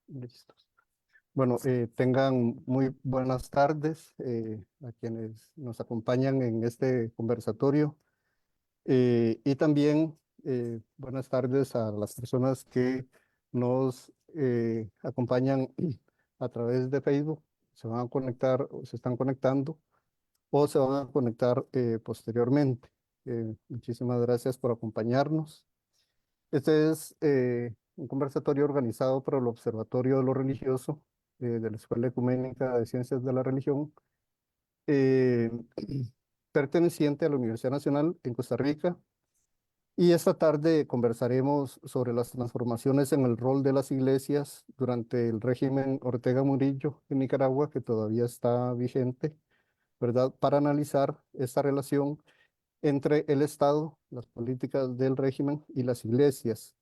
Listos. Bueno, tengan muy buenas tardes a quienes nos acompañan en este conversatorio y también buenas tardes a las personas que nos acompañan a través de Facebook. Se van a conectar o se están conectando o se van a conectar posteriormente. Muchísimas gracias por acompañarnos. Este es un conversatorio organizado por el Observatorio de lo Religioso de la Escuela Ecuménica de Ciencias de la Religión, eh, perteneciente a la Universidad Nacional en Costa Rica. Y esta tarde conversaremos sobre las transformaciones en el rol de las iglesias durante el régimen Ortega Murillo en Nicaragua, que todavía está vigente, ¿verdad? Para analizar esta relación entre el Estado, las políticas del régimen y las iglesias,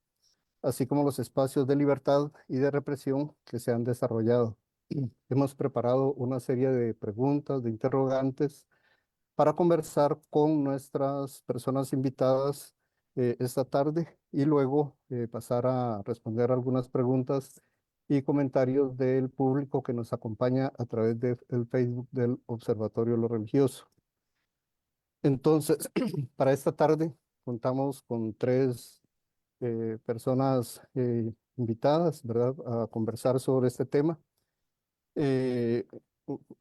así como los espacios de libertad y de represión que se han desarrollado. Hemos preparado una serie de preguntas, de interrogantes, para conversar con nuestras personas invitadas esta tarde y luego pasar a responder algunas preguntas y comentarios del público que nos acompaña a través del Facebook del Observatorio de lo Religioso. Entonces, para esta tarde contamos con tres personas invitadas, ¿verdad?, a conversar sobre este tema. Eh,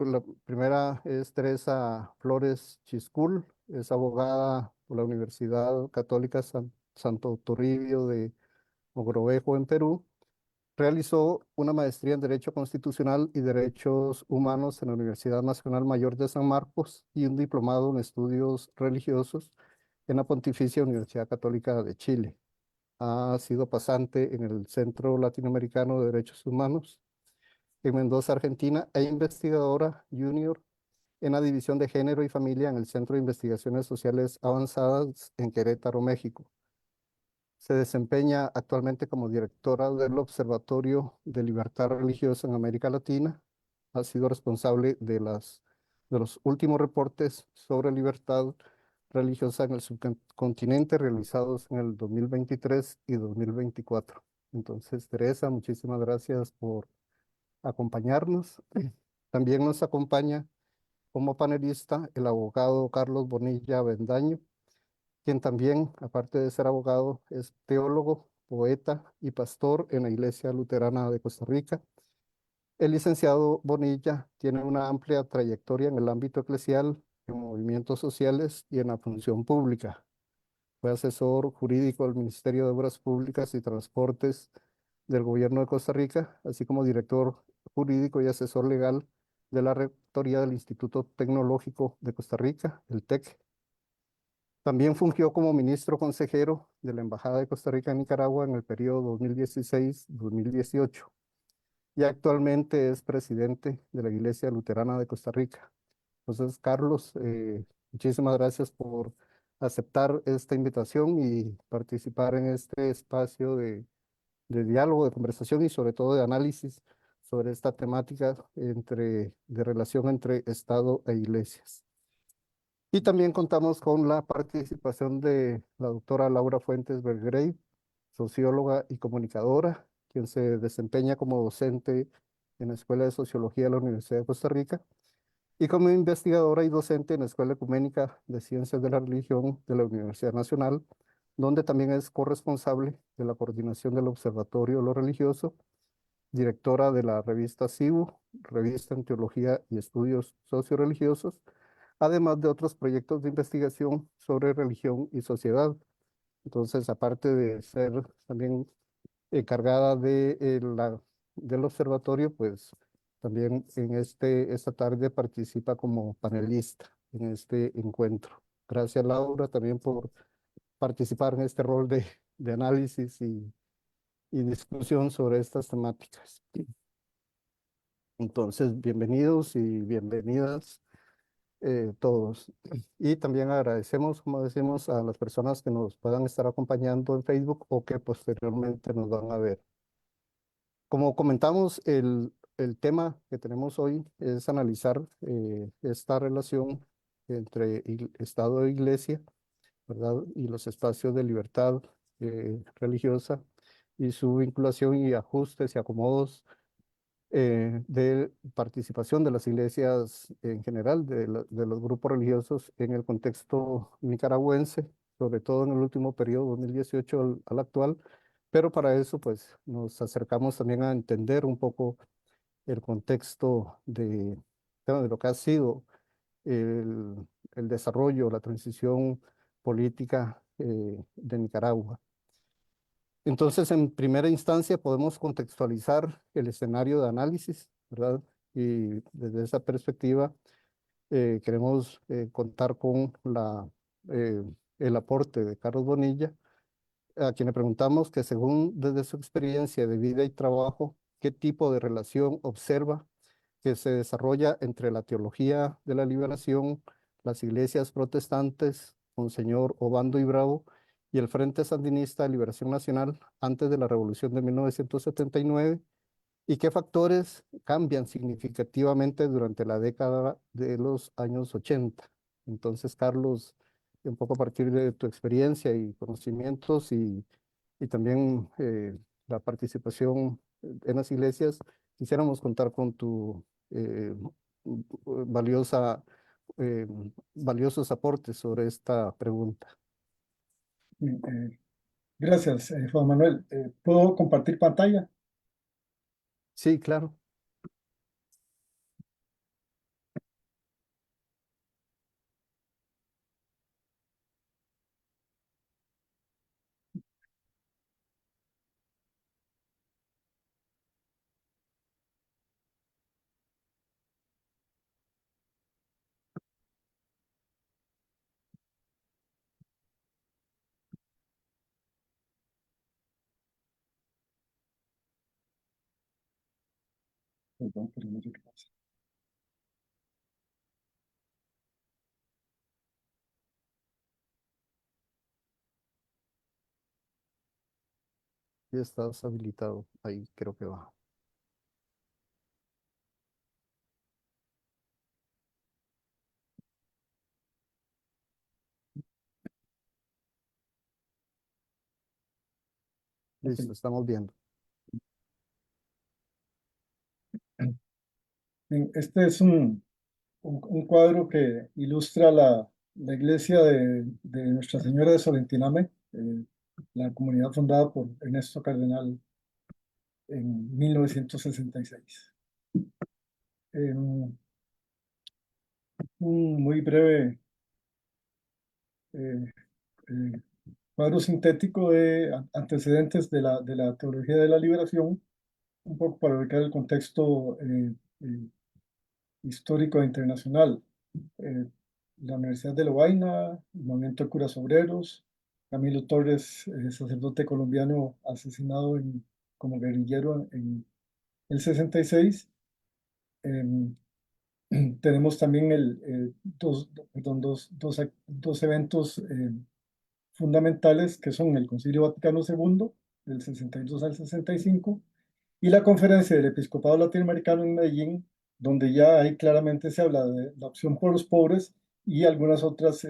la primera es Teresa Flores Chiscul, es abogada por la Universidad Católica Santo Toribio de Mogrovejo en Perú. Realizó una maestría en Derecho Constitucional y Derechos Humanos en la Universidad Nacional Mayor de San Marcos y un diplomado en Estudios Religiosos en la Pontificia Universidad Católica de Chile. Ha sido pasante en el Centro Latinoamericano de Derechos Humanos en Mendoza, Argentina, e investigadora junior en la División de Género y Familia en el Centro de Investigaciones Sociales Avanzadas en Querétaro, México. Se desempeña actualmente como directora del Observatorio de Libertad Religiosa en América Latina. Ha sido responsable de los últimos reportes sobre libertad religiosa en el subcontinente realizados en el 2023 y 2024. Entonces, Teresa, muchísimas gracias por acompañarnos. También nos acompaña como panelista el abogado Carlos Bonilla Bendaño, quien también, aparte de ser abogado, es teólogo, poeta y pastor en la Iglesia Luterana de Costa Rica. El licenciado Bonilla tiene una amplia trayectoria en el ámbito eclesial, en movimientos sociales y en la función pública. Fue asesor jurídico del Ministerio de Obras Públicas y Transportes del Gobierno de Costa Rica, así como director jurídico y asesor legal de la Rectoría del Instituto Tecnológico de Costa Rica, el TEC. También fungió como ministro consejero de la Embajada de Costa Rica en Nicaragua en el periodo 2016-2018 y actualmente es presidente de la Iglesia Luterana de Costa Rica. Entonces, Carlos, muchísimas gracias por aceptar esta invitación y participar en este espacio de diálogo, de conversación y sobre todo de análisis sobre esta temática de relación entre Estado e iglesias. Y también contamos con la participación de la doctora Laura Fuentes Belgrey, socióloga y comunicadora, quien se desempeña como docente en la Escuela de Sociología de la Universidad de Costa Rica y como investigadora y docente en la Escuela Ecuménica de Ciencias de la Religión de la Universidad Nacional, donde también es corresponsable de la coordinación del Observatorio de lo Religioso, directora de la revista CIBU, Revista en Teología y Estudios Socioreligiosos, además de otros proyectos de investigación sobre religión y sociedad. Entonces, aparte de ser también encargada del observatorio, pues también esta tarde participa como panelista en este encuentro. Gracias, Laura, también por participar en este rol de análisis y discusión sobre estas temáticas. Entonces, bienvenidos y bienvenidas todos. Y también agradecemos, como decimos, a las personas que nos puedan estar acompañando en Facebook o que posteriormente nos van a ver. Como comentamos, el tema que tenemos hoy es analizar esta relación entre Estado e Iglesia, ¿verdad? Y los espacios de libertad religiosa y su vinculación y ajustes y acomodos de participación de las iglesias en general, de los grupos religiosos en el contexto nicaragüense, sobre todo en el último periodo 2018 al actual. Pero para eso, pues, nos acercamos también a entender un poco el contexto bueno, de lo que ha sido el, el desarrollo, la transición política de Nicaragua. Entonces, en primera instancia, podemos contextualizar el escenario de análisis, ¿verdad? Y desde esa perspectiva, queremos contar con eh, el aporte de Carlos Bonilla, a quien le preguntamos que según desde su experiencia de vida y trabajo, qué tipo de relación observa que se desarrolla entre la teología de la liberación, las iglesias protestantes, Monseñor Obando y Bravo, y el Frente Sandinista de Liberación Nacional antes de la Revolución de 1979, y qué factores cambian significativamente durante la década de los años 80. Entonces, Carlos, un poco a partir de tu experiencia y conocimientos y también la participación en las iglesias, quisiéramos contar con tu valiosa, eh, valiosos aportes sobre esta pregunta. Bien, gracias, Juan Manuel. ¿Puedo compartir pantalla? Sí, claro. Perdón, pero no sé qué pasa. Ya estás habilitado. Ahí creo que va. Ok. Listo, estamos viendo. Bien, este es un cuadro que ilustra la iglesia de Nuestra Señora de Solentiname, la comunidad fundada por Ernesto Cardenal en 1966. Un muy breve eh, eh, cuadro sintético de antecedentes de la teología de la liberación, un poco para ubicar el contexto histórico e internacional. Eh, la Universidad de Lovaina, el movimiento de curas obreros, Camilo Torres, sacerdote colombiano asesinado como guerrillero en el 66. Em, tenemos también perdón, dos eventos fundamentales que son el Concilio Vaticano II, del 62 al 65, y la conferencia del Episcopado Latinoamericano en Medellín, donde ya ahí claramente se habla de la opción por los pobres y algunas otras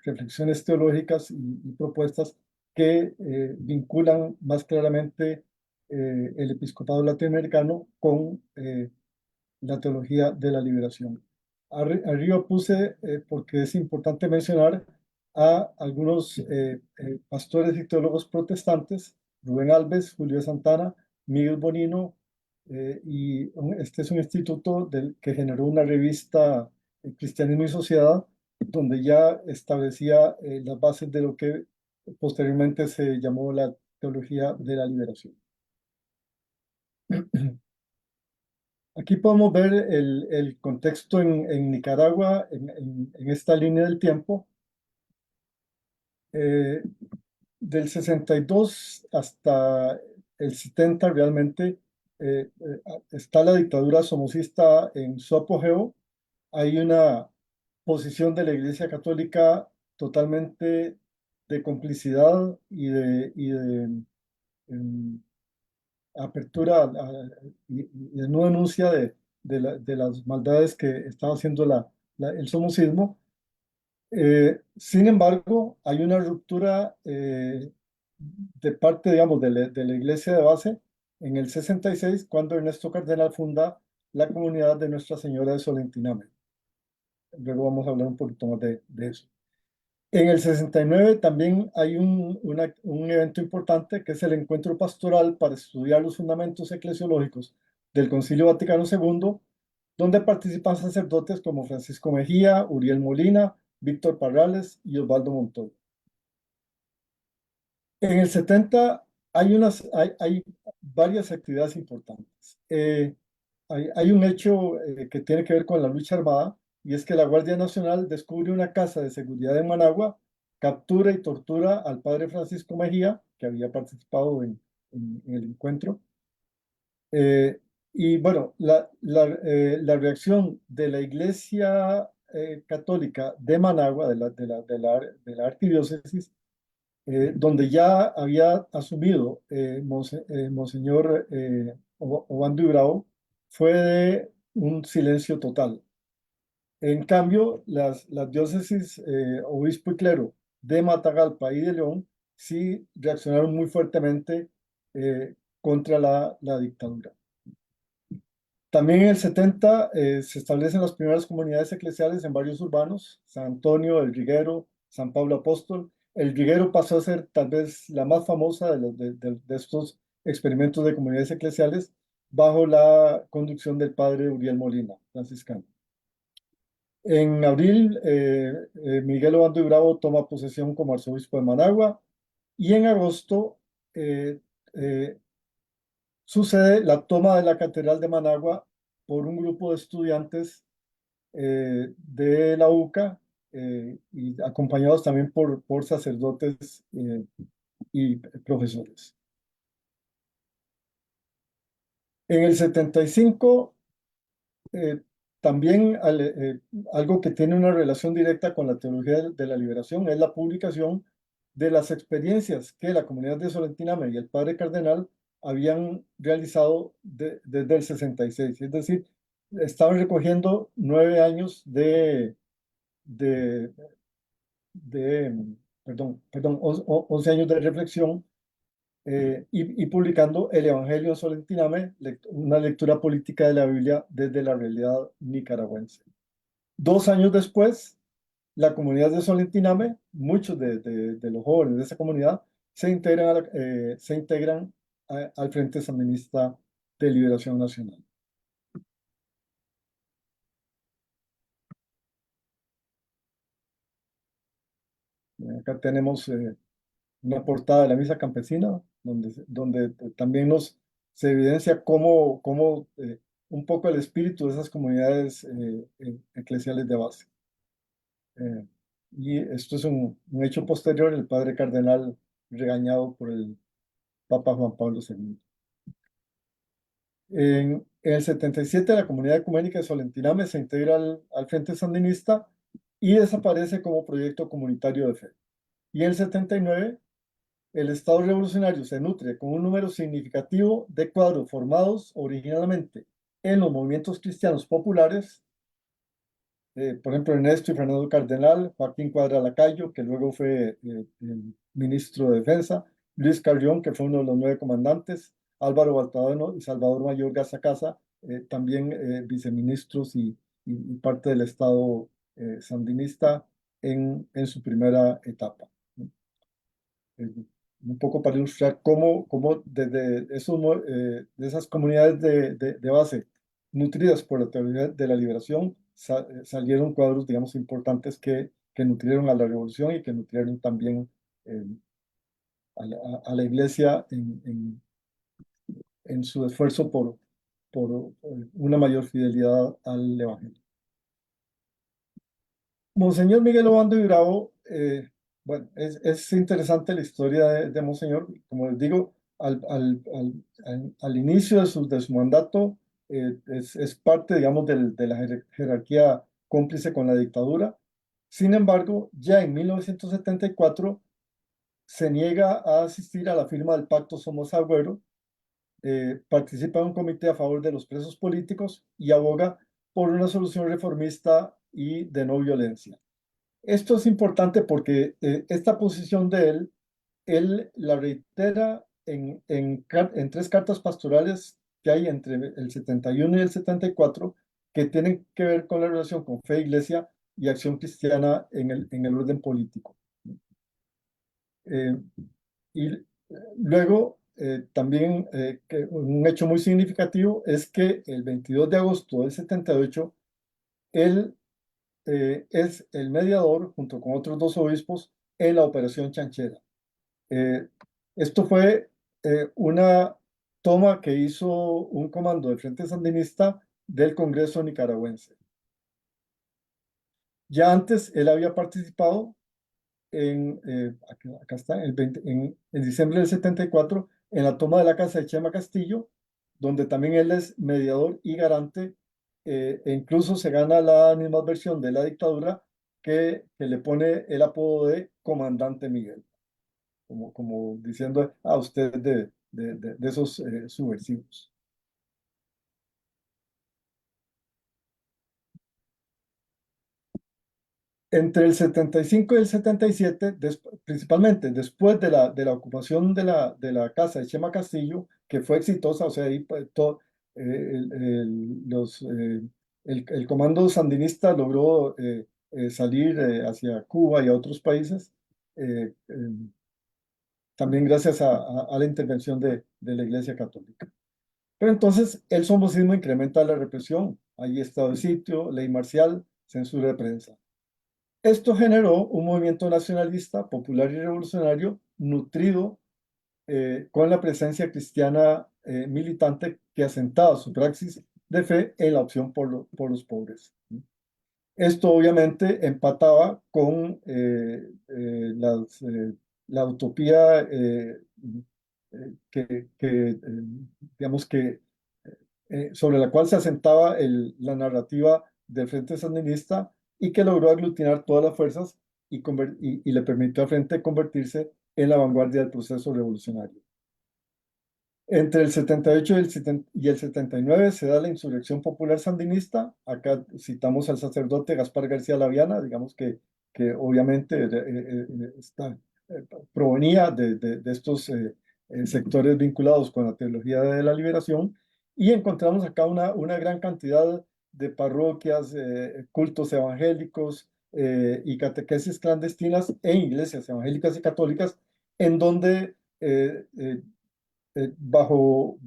reflexiones teológicas y propuestas que vinculan más claramente el Episcopado Latinoamericano con la teología de la liberación. Arriba puse, porque es importante mencionar a algunos pastores y teólogos protestantes, Rubén Alves, Julio Santana, Miguel Bonino, este es un instituto que generó una revista, Cristianismo y Sociedad, donde ya establecía las bases de lo que posteriormente se llamó la teología de la liberación. Aquí podemos ver el contexto en Nicaragua en esta línea del tiempo. Eh, del 62 hasta el 70 realmente está la dictadura somocista en su apogeo. Hay una posición de la Iglesia Católica totalmente de complicidad y de em, apertura y no denuncia de las maldades que estaba haciendo el somocismo. Sin embargo, hay una ruptura de parte, digamos, de la iglesia de base en el 66, cuando Ernesto Cardenal funda la comunidad de Nuestra Señora de Solentiname. Luego vamos a hablar un poquito más de eso. En el 69 también hay un evento importante que es el encuentro pastoral para estudiar los fundamentos eclesiológicos del Concilio Vaticano II, donde participan sacerdotes como Francisco Mejía, Uriel Molina, Víctor Parrales y Osvaldo Montoya. En el 70 hay varias actividades importantes. Hay un hecho que tiene que ver con la lucha armada, y es que la Guardia Nacional descubre una casa de seguridad en Managua, captura y tortura al padre Francisco Mejía, que había participado en el encuentro. Eh, y bueno, la reacción de la Iglesia Católica de Managua, de la arquidiócesis, donde ya había asumido Monseñor Obando y Bravo, fue de un silencio total. En cambio, las diócesis, obispo y clero de Matagalpa y de León sí reaccionaron muy fuertemente contra la dictadura. También en el 70 se establecen las primeras comunidades eclesiales en barrios urbanos: San Antonio, El Riguero, San Pablo Apóstol. El Riguero pasó a ser tal vez la más famosa de estos experimentos de comunidades eclesiales, bajo la conducción del padre Uriel Molina, franciscano. En abril, Miguel Obando y Bravo toma posesión como arzobispo de Managua, y en agosto eh, eh, sucede la toma de la Catedral de Managua por un grupo de estudiantes de la UCA, y acompañados también por sacerdotes y profesores. En el 75, eh, también algo que tiene una relación directa con la teología de la liberación es la publicación de las experiencias que la comunidad de Solentiname y el padre Cardenal habían realizado desde el 66. Es decir, estaban recogiendo 9 años de, perdón, 11 años de reflexión, y publicando el Evangelio en Solentiname, una lectura política de la Biblia desde la realidad nicaragüense. 2 años después, la comunidad de Solentiname, muchos de los jóvenes de esa comunidad, se integran al Frente Sandinista de Liberación Nacional. Acá tenemos una portada de la misa campesina, donde también se evidencia cómo un poco el espíritu de esas comunidades eclesiales de base. Y esto es un hecho posterior, el padre cardenal regañado por el Papa Juan Pablo II. En el 77, la comunidad ecuménica de Solentiname se integra al Frente Sandinista y desaparece como proyecto comunitario de fe. Y en el 79, el Estado Revolucionario se nutre con un número significativo de cuadros formados originalmente en los movimientos cristianos populares, por ejemplo, Ernesto y Fernando Cardenal, Joaquín Cuadra Lacayo, que luego fue el ministro de Defensa, Luis Carrión, que fue uno de los 9 comandantes, Álvaro Baltadano y Salvador Mayor Casa, también viceministros y parte del Estado sandinista en su primera etapa. eh, un poco para ilustrar cómo desde de esas comunidades de base nutridas por la teoría de la liberación salieron cuadros, digamos, importantes que nutrieron a la revolución y que nutrieron también eh, a la iglesia en su esfuerzo por una mayor fidelidad al evangelio. Monseñor Miguel Obando y Bravo, bueno, es interesante la historia de Monseñor. Como les digo, al inicio de su mandato, es parte, digamos, de la jerarquía cómplice con la dictadura. Sin embargo, ya en 1974 se niega a asistir a la firma del Pacto Somos Agüero, participa en un comité a favor de los presos políticos y aboga por una solución reformista y de no violencia. Esto es importante porque esta posición de él la reitera en tres cartas pastorales que hay entre el 71 y el 74 que tienen que ver con la relación con fe, iglesia y acción cristiana en el orden político. Eh, y luego, también que un hecho muy significativo es que el 22 de agosto del 78, él es el mediador, junto con otros dos obispos, en la Operación Chanchera. Eh, Esto fue una toma que hizo un comando del Frente Sandinista del Congreso nicaragüense. Ya antes él había participado acá está, en diciembre del 74, en la toma de la casa de Chema Castillo, donde también él es mediador y garante, e incluso se gana la misma versión de la dictadura que le pone el apodo de Comandante Miguel, como diciendo a usted de esos subversivos. Entre el 75 y el 77, principalmente después de la ocupación de la casa de Chema Castillo, que fue exitosa, o sea, ahí pues, el comando sandinista logró salir hacia Cuba y a otros países, eh, eh, también gracias a la intervención de la Iglesia Católica. Pero entonces el somocismo incrementa la represión, hay estado de sitio, ley marcial, censura de prensa. Esto generó un movimiento nacionalista, popular y revolucionario nutrido con la presencia cristiana militante que asentaba su praxis de fe en la opción por los pobres. Esto obviamente empataba con la utopía digamos que sobre la cual se asentaba la narrativa del Frente Sandinista y que logró aglutinar todas las fuerzas y le permitió al Frente convertirse en la vanguardia del proceso revolucionario. Entre el 78 y el 79 se da la insurrección popular sandinista. Acá citamos al sacerdote Gaspar García Laviana, digamos que obviamente eh, provenía de estos sectores vinculados con la teología de la liberación. Y encontramos acá una gran cantidad de parroquias, cultos evangélicos y catequesis clandestinas en iglesias evangélicas y católicas, en donde bajo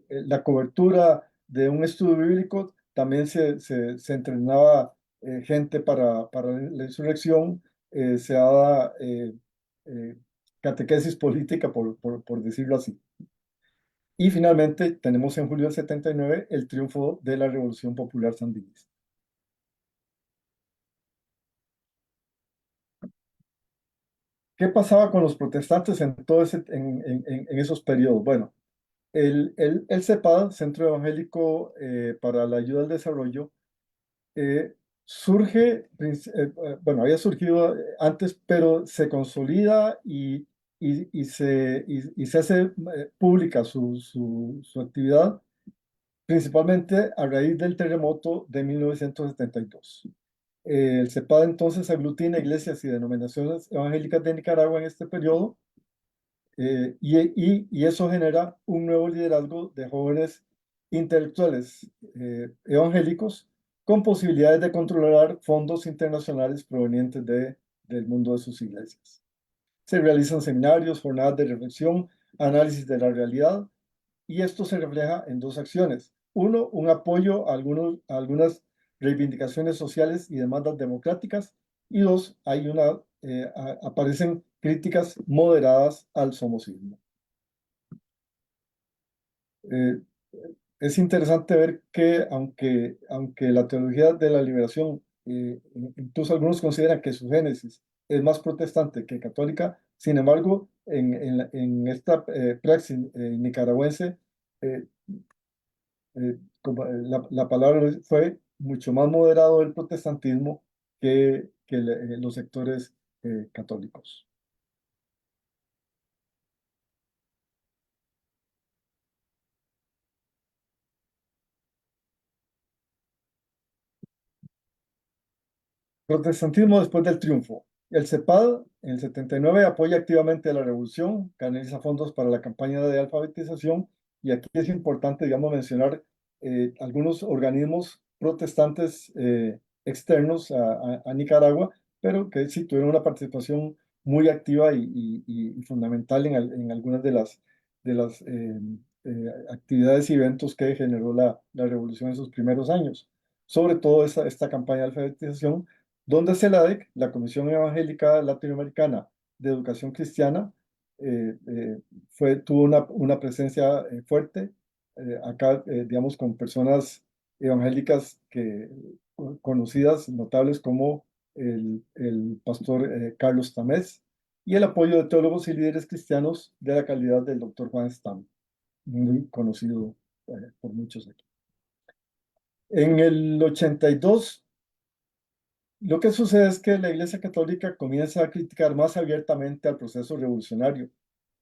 la cobertura de un estudio bíblico, también se entrenaba gente para la insurrección, se daba eh, catequesis política, por decirlo así. Y finalmente tenemos en julio del 79 el triunfo de la Revolución Popular Sandinista. ¿Qué pasaba con los protestantes en esos periodos? Bueno, el CEPAD, Centro Evangélico para la Ayuda al Desarrollo, bueno, había surgido antes, pero se consolida y se hace pública su actividad, principalmente a raíz del terremoto de 1972. El CEPAD entonces aglutina iglesias y denominaciones evangélicas de Nicaragua en este periodo, y eso genera un nuevo liderazgo de jóvenes intelectuales evangélicos con posibilidades de controlar fondos internacionales provenientes del mundo de sus iglesias. Se realizan seminarios, jornadas de reflexión, análisis de la realidad, y esto se refleja en dos acciones. Uno, un apoyo a algunas reivindicaciones sociales y demandas democráticas. Y dos, aparecen críticas moderadas al somocismo. Eh, es interesante ver que aunque la teología de la liberación, incluso algunos consideran que su génesis es más protestante que católica, sin embargo, en esta praxis nicaragüense, eh, la palabra fue mucho más moderado el protestantismo que los sectores católicos. Protestantismo después del triunfo. El CEPAD en el 79 apoya activamente la revolución, canaliza fondos para la campaña de alfabetización y aquí es importante, digamos, mencionar algunos organismos protestantes externos a Nicaragua, pero que sí tuvieron una participación muy activa y fundamental en algunas de las actividades y eventos que generó la revolución en sus primeros años. Sobre todo esta campaña de alfabetización donde CELADEC, la Comisión Evangélica Latinoamericana de Educación Cristiana, tuvo una presencia fuerte acá, digamos, con personas evangélicas conocidas, notables como el pastor Carlos Tamés y el apoyo de teólogos y líderes cristianos de la calidad del doctor Juan Stam, muy conocido por muchos aquí. En el 82 lo que sucede es que la Iglesia Católica comienza a criticar más abiertamente al proceso revolucionario.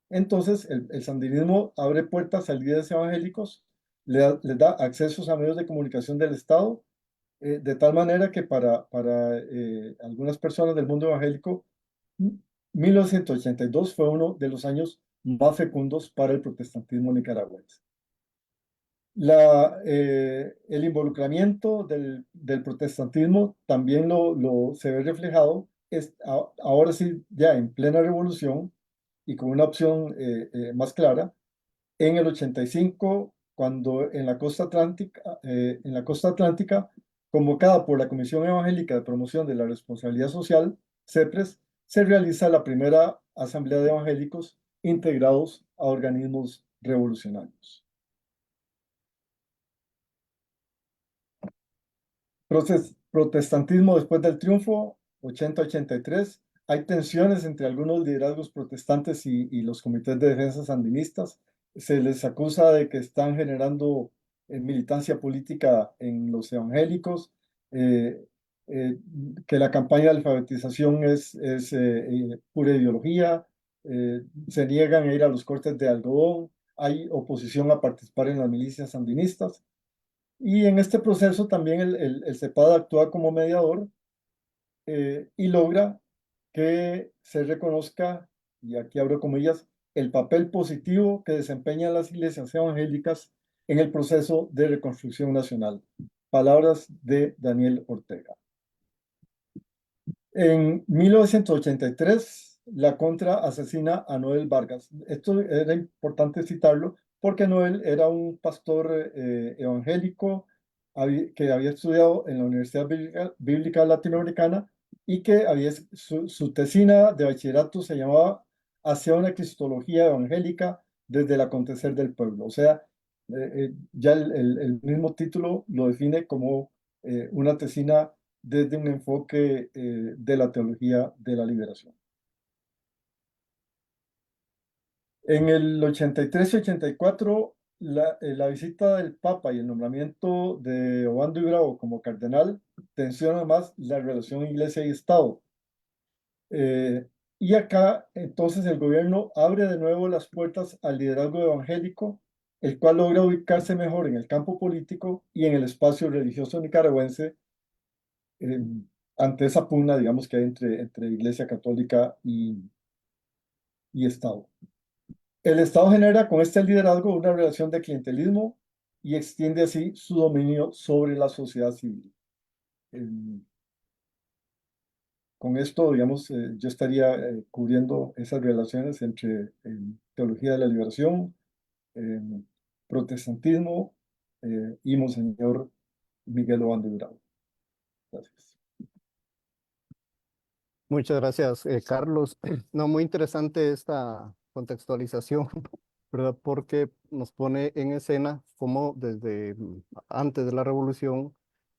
Entonces, el sandinismo abre puertas a líderes evangélicos, les da accesos a medios de comunicación del Estado, de tal manera que para algunas personas del mundo evangélico, 1982 fue uno de los años más fecundos para el protestantismo nicaragüense. El involucramiento del protestantismo también se ve reflejado ahora sí, ya en plena revolución y con una opción más clara, en el 85, cuando en la costa atlántica, convocada por la Comisión Evangélica de Promoción de la Responsabilidad Social, CEPRES, se realiza la primera asamblea de evangélicos integrados a organismos revolucionarios. Protestantismo después del triunfo, 80-83. Hay tensiones entre algunos liderazgos protestantes y los comités de defensa sandinistas. Se les acusa de que están generando militancia política en los evangélicos, eh, eh, que la campaña de alfabetización es pura ideología, se niegan a ir a los cortes de algodón, hay oposición a participar en las milicias sandinistas. Y en este proceso también el CEPAD actúa como mediador y logra que se reconozca, y aquí abro comillas, el papel positivo que desempeñan las iglesias evangélicas en el proceso de reconstrucción nacional. Palabras de Daniel Ortega. En 1983, la Contra asesina a Noel Vargas. Esto era importante citarlo porque Noel era un pastor evangélico que había estudiado en la Universidad Bíblica Latinoamericana y que su tesina de bachillerato se llamaba Hacia una Cristología Evangélica desde el acontecer del pueblo. O sea, ya el mismo título lo define como una tesina desde un enfoque de la teología de la liberación. En el 83 y 84, la visita del Papa y el nombramiento de Obando y Bravo como cardenal tensiona más la relación iglesia y Estado. Y acá, entonces, el gobierno abre de nuevo las puertas al liderazgo evangélico, el cual logra ubicarse mejor en el campo político y en el espacio religioso nicaragüense, eh, ante esa pugna, digamos, que hay entre Iglesia Católica y Estado. El Estado genera con este liderazgo una relación de clientelismo y extiende así su dominio sobre la sociedad civil. Eh, con esto, digamos, yo estaría cubriendo esas relaciones entre teología de la liberación, eh, protestantismo y Monseñor Miguel Obando y Bravo. Gracias. Muchas gracias, Carlos. No, muy interesante esta contextualización, ¿verdad? Porque nos pone en escena cómo desde antes de la revolución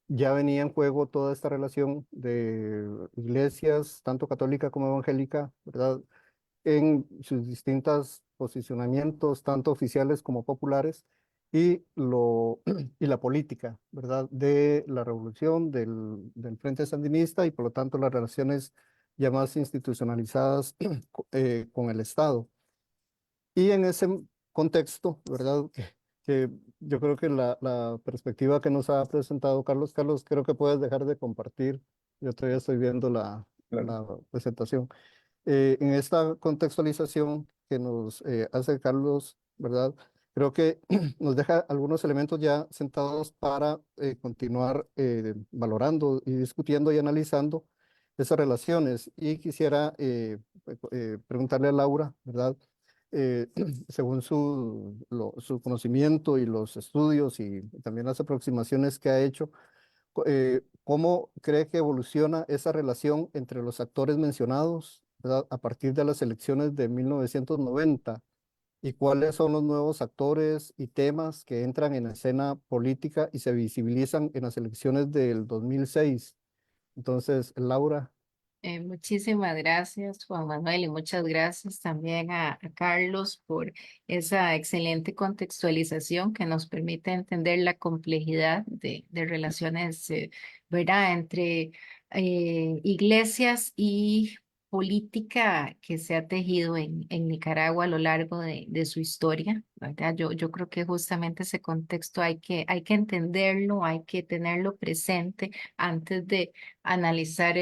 ya venía en juego toda esta relación de iglesias, tanto católica como evangélica, ¿verdad? En sus distintos posicionamientos, tanto oficiales como populares, y la política, ¿verdad? De la revolución, del Frente Sandinista y por lo tanto las relaciones ya más institucionalizadas con el Estado. Y en ese contexto, ¿verdad? que yo creo que la perspectiva que nos ha presentado Carlos, creo que puedes dejar de compartir. Yo todavía estoy viendo Claro. la presentación. En esta contextualización que nos hace Carlos, ¿verdad? Creo que nos deja algunos elementos ya sentados para continuar valorando y discutiendo y analizando esas relaciones. Y quisiera preguntarle a Laura, ¿verdad? Eh, según su conocimiento y los estudios y también las aproximaciones que ha hecho, ¿cómo cree que evoluciona esa relación entre los actores mencionados, ¿verdad? A partir de las elecciones de 1990? ¿Y cuáles son los nuevos actores y temas que entran en la escena política y se visibilizan en las elecciones del 2006? Entonces, Laura. Muchísimas gracias, Juan Manuel, y muchas gracias también a Carlos por esa excelente contextualización que nos permite entender la complejidad de relaciones, ¿verdad?, entre iglesias y política que se ha tejido en Nicaragua a lo largo de su historia, ¿verdad? Yo creo que justamente ese contexto hay que entenderlo, hay que tenerlo presente antes de analizar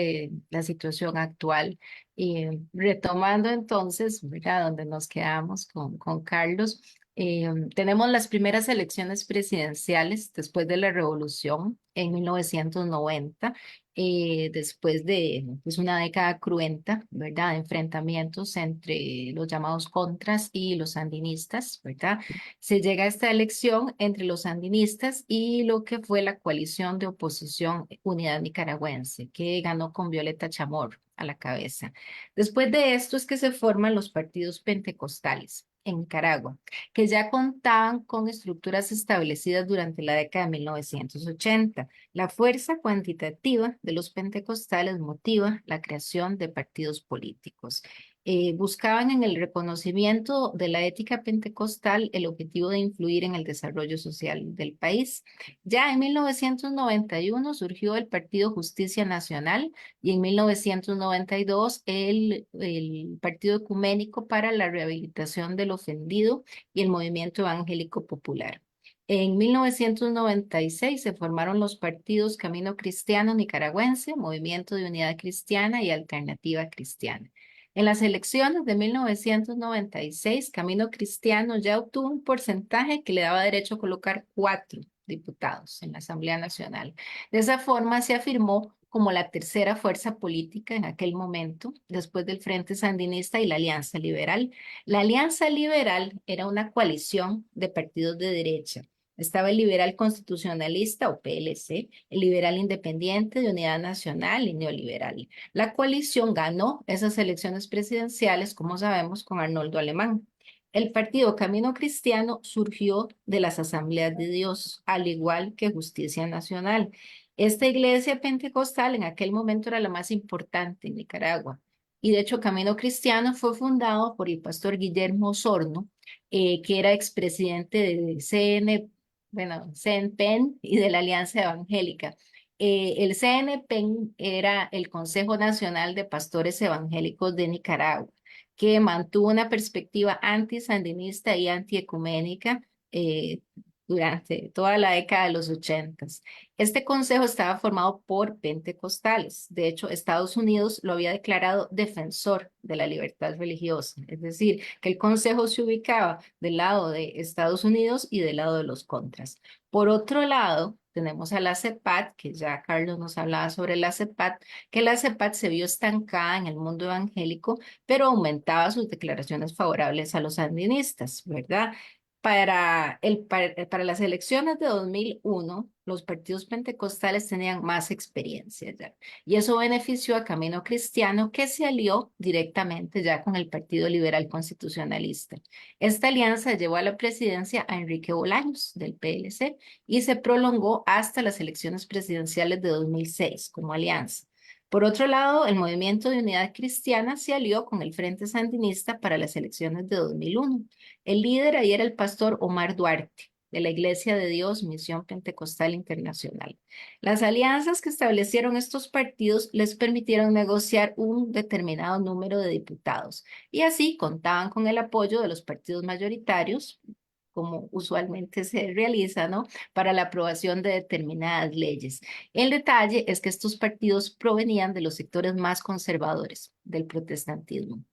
la situación actual. Y retomando entonces, ¿verdad? Donde nos quedamos con Carlos, tenemos las primeras elecciones presidenciales después de la revolución en 1990. Después de pues, una década cruenta, ¿verdad? De enfrentamientos entre los llamados contras y los sandinistas, ¿verdad? Se llega a esta elección entre los sandinistas y lo que fue la coalición de oposición Unidad Nicaragüense, que ganó con Violeta Chamorro a la cabeza. Después de esto es que se forman los partidos pentecostales en Nicaragua, que ya contaban con estructuras establecidas durante la década de 1980. La fuerza cuantitativa de los pentecostales motiva la creación de partidos políticos. Buscaban en el reconocimiento de la ética pentecostal el objetivo de influir en el desarrollo social del país. Ya en 1991 surgió el Partido Justicia Nacional y en 1992 el Partido Ecuménico para la Rehabilitación del Ofendido y el Movimiento Evangélico Popular. En 1996 se formaron los partidos Camino Cristiano Nicaragüense, Movimiento de Unidad Cristiana y Alternativa Cristiana. En las elecciones de 1996, Camino Cristiano ya obtuvo un porcentaje que le daba derecho a colocar 4 diputados en la Asamblea Nacional. De esa forma se afirmó como la tercera fuerza política en aquel momento, después del Frente Sandinista y la Alianza Liberal. La Alianza Liberal era una coalición de partidos de derecha. Estaba el liberal constitucionalista o PLC, el liberal independiente de Unidad Nacional y neoliberal. La coalición ganó esas elecciones presidenciales, como sabemos, con Arnoldo Alemán. El partido Camino Cristiano surgió de las Asambleas de Dios, al igual que Justicia Nacional. Esta iglesia pentecostal en aquel momento era la más importante en Nicaragua. Y de hecho, Camino Cristiano fue fundado por el pastor Guillermo Osorno, que era expresidente del CNPEN y de la Alianza Evangélica. El CNPEN era el Consejo Nacional de Pastores Evangélicos de Nicaragua, que mantuvo una perspectiva antisandinista y antiecuménica durante toda la década de los 80. Este consejo estaba formado por pentecostales. De hecho, Estados Unidos lo había declarado defensor de la libertad religiosa, es decir, que el consejo se ubicaba del lado de Estados Unidos y del lado de los contras. Por otro lado, tenemos a la CEPAT, que ya Carlos nos hablaba sobre la CEPAT, que la CEPAT se vio estancada en el mundo evangélico, pero aumentaba sus declaraciones favorables a los sandinistas, ¿verdad? Para las elecciones de 2001, los partidos pentecostales tenían más experiencia ya, y eso benefició a Camino Cristiano, que se alió directamente ya con el Partido Liberal Constitucionalista. Esta alianza llevó a la presidencia a Enrique Bolaños, del PLC, y se prolongó hasta las elecciones presidenciales de 2006 como alianza. Por otro lado, el Movimiento de Unidad Cristiana se alió con el Frente Sandinista para las elecciones de 2001. El líder ahí era el pastor Omar Duarte, de la Iglesia de Dios Misión Pentecostal Internacional. Las alianzas que establecieron estos partidos les permitieron negociar un determinado número de diputados y así contaban con el apoyo de los partidos mayoritarios, como usualmente se realiza, ¿no? Para la aprobación de determinadas leyes. El detalle es que estos partidos provenían de los sectores más conservadores del protestantismo.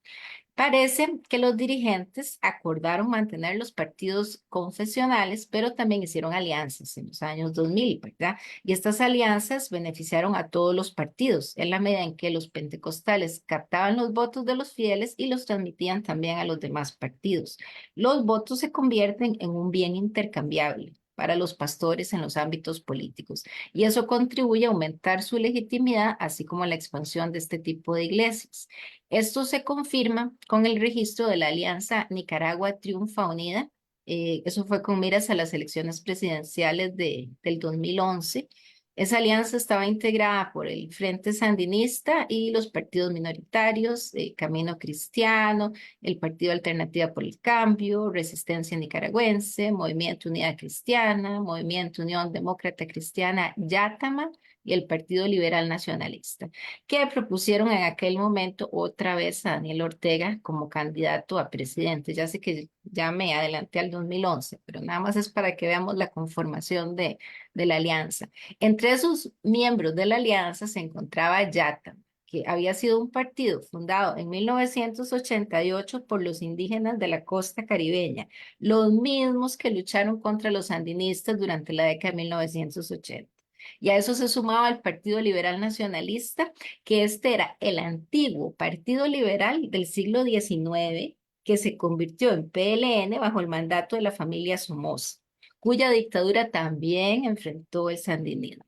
Parece que los dirigentes acordaron mantener los partidos confesionales, pero también hicieron alianzas en los años 2000, ¿verdad? Y estas alianzas beneficiaron a todos los partidos, en la medida en que los pentecostales captaban los votos de los fieles y los transmitían también a los demás partidos. Los votos se convierten en un bien intercambiable para los pastores en los ámbitos políticos, y eso contribuye a aumentar su legitimidad, así como la expansión de este tipo de iglesias. Esto se confirma con el registro de la Alianza Nicaragua Triunfa Unida. Eso fue con miras a las elecciones presidenciales del 2011. Esa alianza estaba integrada por el Frente Sandinista y los partidos minoritarios, Camino Cristiano, el Partido Alternativa por el Cambio, Resistencia Nicaragüense, Movimiento Unidad Cristiana, Movimiento Unión Demócrata Cristiana, Yátama y el Partido Liberal Nacionalista, que propusieron en aquel momento otra vez a Daniel Ortega como candidato a presidente. Ya sé que ya me adelanté al 2011, pero nada más es para que veamos la conformación de la alianza. Entre esos miembros de la alianza se encontraba Yata, que había sido un partido fundado en 1988 por los indígenas de la costa caribeña, los mismos que lucharon contra los sandinistas durante la década de 1980. Y a eso se sumaba el Partido Liberal Nacionalista, que este era el antiguo Partido Liberal del siglo XIX, que se convirtió en PLN bajo el mandato de la familia Somoza, cuya dictadura también enfrentó el sandinismo.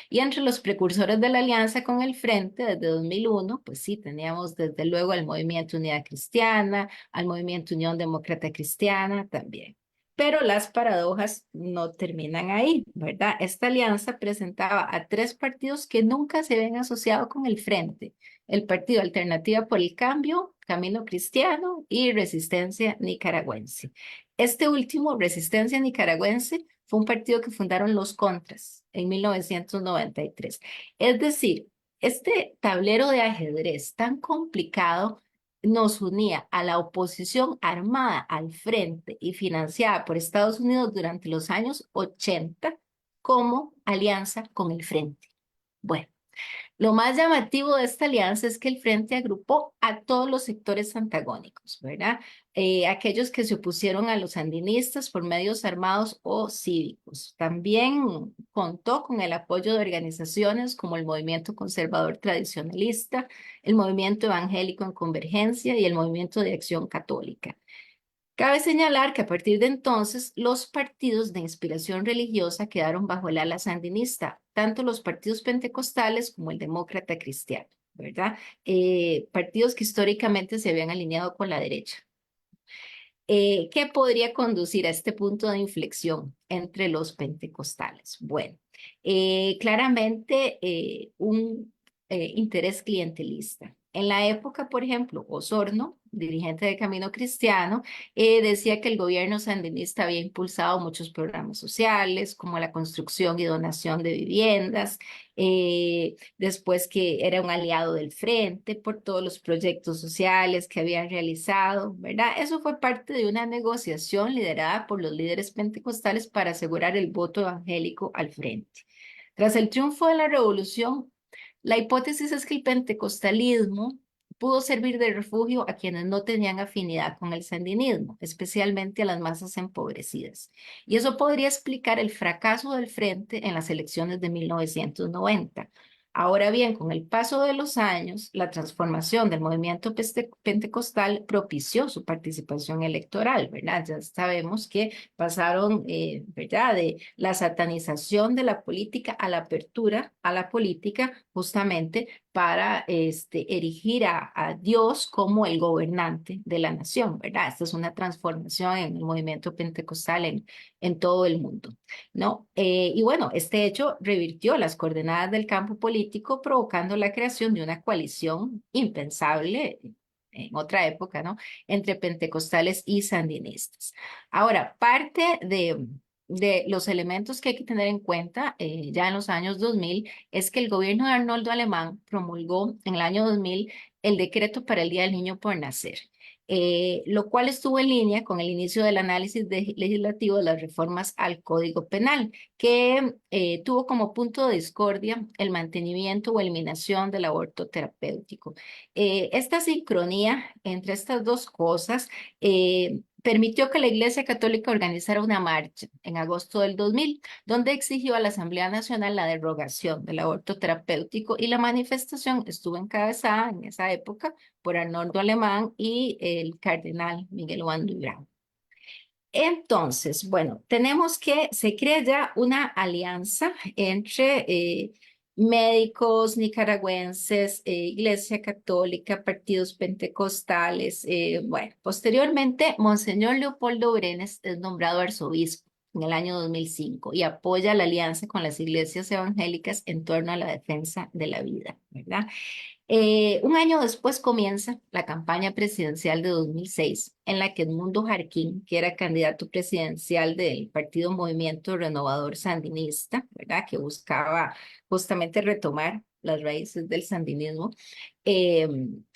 Y entre los precursores de la alianza con el Frente desde 2001, pues sí, teníamos desde luego al Movimiento Unidad Cristiana, al Movimiento Unión Demócrata Cristiana también. Pero las paradojas no terminan ahí, ¿verdad? Esta alianza presentaba a tres partidos que nunca se habían asociado con el Frente: el Partido Alternativa por el Cambio, Camino Cristiano y Resistencia Nicaragüense. Este último, Resistencia Nicaragüense, fue un partido que fundaron los Contras en 1993. Es decir, este tablero de ajedrez tan complicado nos unía a la oposición armada al frente y financiada por Estados Unidos durante los años 80 como alianza con el frente. Bueno. Lo más llamativo de esta alianza es que el Frente agrupó a todos los sectores antagónicos, ¿verdad? Aquellos que se opusieron a los sandinistas por medios armados o cívicos. También contó con el apoyo de organizaciones como el Movimiento Conservador Tradicionalista, el Movimiento Evangélico en Convergencia y el Movimiento de Acción Católica. Cabe señalar que a partir de entonces los partidos de inspiración religiosa quedaron bajo el ala sandinista, tanto los partidos pentecostales como el demócrata cristiano, ¿verdad? Partidos que históricamente se habían alineado con la derecha. ¿Qué podría conducir a este punto de inflexión entre los pentecostales? Bueno, claramente un interés clientelista. En la época, por ejemplo, Osorno, dirigente de Camino Cristiano, decía que el gobierno sandinista había impulsado muchos programas sociales, como la construcción y donación de viviendas, después que era un aliado del Frente por todos los proyectos sociales que habían realizado, ¿verdad? Eso fue parte de una negociación liderada por los líderes pentecostales para asegurar el voto evangélico al Frente. Tras el triunfo de la revolución, la hipótesis es que el pentecostalismo pudo servir de refugio a quienes no tenían afinidad con el sandinismo, especialmente a las masas empobrecidas. Y eso podría explicar el fracaso del Frente en las elecciones de 1990. Ahora bien, con el paso de los años, la transformación del movimiento pentecostal propició su participación electoral, ¿verdad? Ya sabemos que pasaron, ¿verdad?, de la satanización de la política a la apertura a la política, justamente para erigir a Dios como el gobernante de la nación, ¿verdad? Esta es una transformación en el movimiento pentecostal en todo el mundo, ¿no? Y bueno, este hecho revirtió las coordenadas del campo político, provocando la creación de una coalición impensable en otra época, ¿no? Entre pentecostales y sandinistas. Ahora, parte de los elementos que hay que tener en cuenta ya en los años 2000 es que el gobierno de Arnoldo Alemán promulgó en el año 2000 el decreto para el Día del Niño por Nacer. lo cual estuvo en línea con el inicio del análisis legislativo de las reformas al Código Penal, que tuvo como punto de discordia el mantenimiento o eliminación del aborto terapéutico. Esta sincronía entre estas dos cosas permitió que la Iglesia Católica organizara una marcha en agosto del 2000, donde exigió a la Asamblea Nacional la derogación del aborto terapéutico, y la manifestación estuvo encabezada en esa época por Arnoldo Alemán y el cardenal Miguel Obando y Bravo. Entonces, bueno, tenemos que se crea ya una alianza entre médicos nicaragüenses, Iglesia Católica, partidos pentecostales. Bueno, posteriormente, Monseñor Leopoldo Brenes es nombrado arzobispo en el año 2005 y apoya la alianza con las iglesias evangélicas en torno a la defensa de la vida, ¿verdad? Un año después comienza la campaña presidencial de 2006, en la que Edmundo Jarquín, que era candidato presidencial del Partido Movimiento Renovador Sandinista, ¿verdad? Que buscaba justamente retomar las raíces del sandinismo, eh,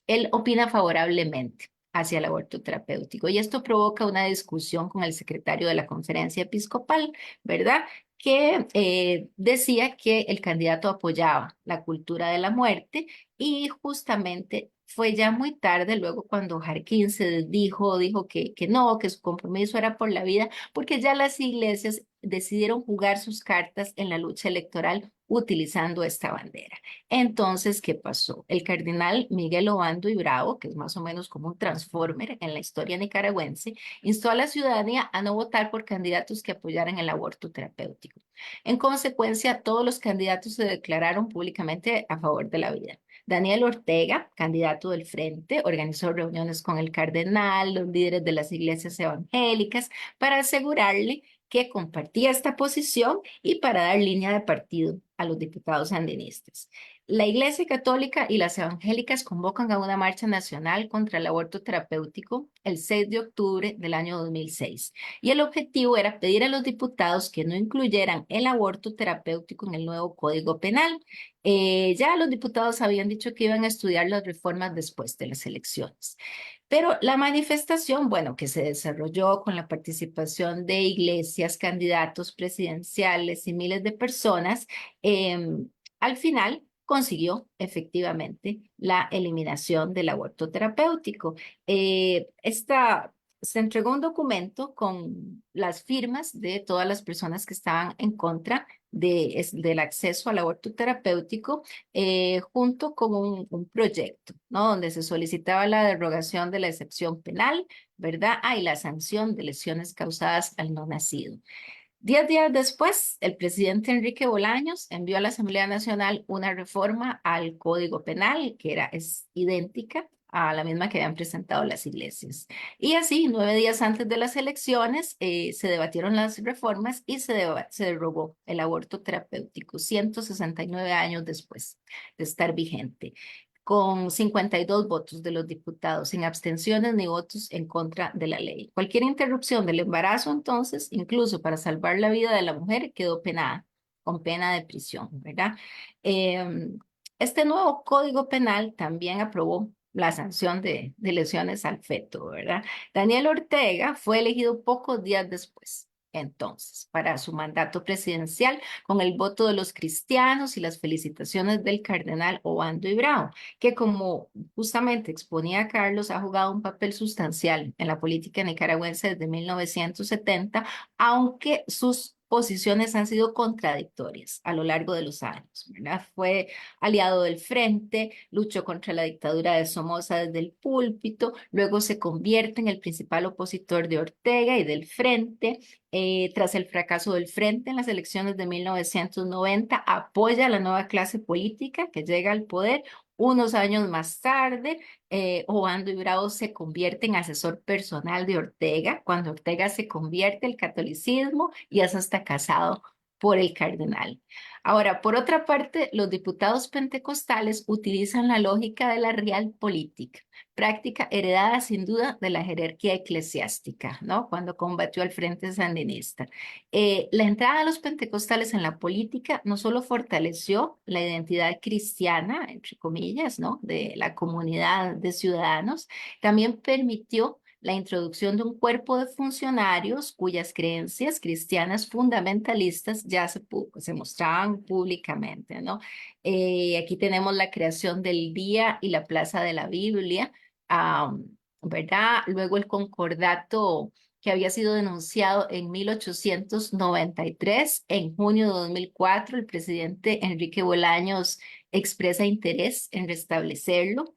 él opina favorablemente hacia el aborto terapéutico. Y esto provoca una discusión con el secretario de la Conferencia Episcopal, ¿verdad? Que decía que el candidato apoyaba la cultura de la muerte, y justamente fue ya muy tarde, luego cuando Jarquín se dijo que no, que su compromiso era por la vida, porque ya las iglesias decidieron jugar sus cartas en la lucha electoral utilizando esta bandera. Entonces, ¿qué pasó? El cardenal Miguel Obando y Bravo, que es más o menos como un transformer en la historia nicaragüense, instó a la ciudadanía a no votar por candidatos que apoyaran el aborto terapéutico. En consecuencia, todos los candidatos se declararon públicamente a favor de la vida. Daniel Ortega, candidato del Frente, organizó reuniones con el cardenal, los líderes de las iglesias evangélicas, para asegurarle que compartía esta posición y para dar línea de partido a los diputados sandinistas. La Iglesia Católica y las evangélicas convocan a una marcha nacional contra el aborto terapéutico el 6 de octubre del año 2006. Y el objetivo era pedir a los diputados que no incluyeran el aborto terapéutico en el nuevo Código Penal. Ya los diputados habían dicho que iban a estudiar las reformas después de las elecciones. Pero la manifestación, bueno, que se desarrolló con la participación de iglesias, candidatos presidenciales y miles de personas, al final consiguió efectivamente la eliminación del aborto terapéutico. Se entregó un documento con las firmas de todas las personas que estaban en contra del acceso al aborto terapéutico, junto con un proyecto, ¿no? Donde se solicitaba la derogación de la excepción penal, ¿verdad? Y la sanción de lesiones causadas al no nacido. 10 días después, el presidente Enrique Bolaños envió a la Asamblea Nacional una reforma al Código Penal es idéntica a la misma que habían presentado las iglesias. Y así, 9 días antes de las elecciones, se debatieron las reformas y se derogó el aborto terapéutico, 169 años después de estar vigente, con 52 votos de los diputados, sin abstenciones ni votos en contra de la ley. Cualquier interrupción del embarazo, entonces, incluso para salvar la vida de la mujer, quedó penada, con pena de prisión, ¿verdad? Este nuevo Código Penal también aprobó la sanción de lesiones al feto, ¿verdad? Daniel Ortega fue elegido pocos días después, entonces, para su mandato presidencial, con el voto de los cristianos y las felicitaciones del cardenal Obando y Bravo, que, como justamente exponía Carlos, ha jugado un papel sustancial en la política nicaragüense desde 1970, aunque sus posiciones han sido contradictorias a lo largo de los años, ¿verdad? Fue aliado del Frente, luchó contra la dictadura de Somoza desde el púlpito, luego se convierte en el principal opositor de Ortega y del Frente. Tras el fracaso del Frente en las elecciones de 1990, apoya a la nueva clase política que llega al poder. Unos años más tarde, Obando y Bravo se convierte en asesor personal de Ortega, cuando Ortega se convierte al catolicismo y es hasta casado por el cardenal. Ahora, por otra parte, los diputados pentecostales utilizan la lógica de la realpolitik, práctica heredada sin duda de la jerarquía eclesiástica, ¿no? Cuando combatió al Frente Sandinista. La entrada de los pentecostales en la política no solo fortaleció la identidad cristiana, entre comillas, ¿no? De la comunidad de ciudadanos, también permitió la introducción de un cuerpo de funcionarios cuyas creencias cristianas fundamentalistas ya se mostraban públicamente, ¿no? Aquí tenemos la creación del Día y la Plaza de la Biblia, ¿verdad? Luego el concordato que había sido denunciado en 1893. En junio de 2004, el presidente Enrique Bolaños expresa interés en restablecerlo.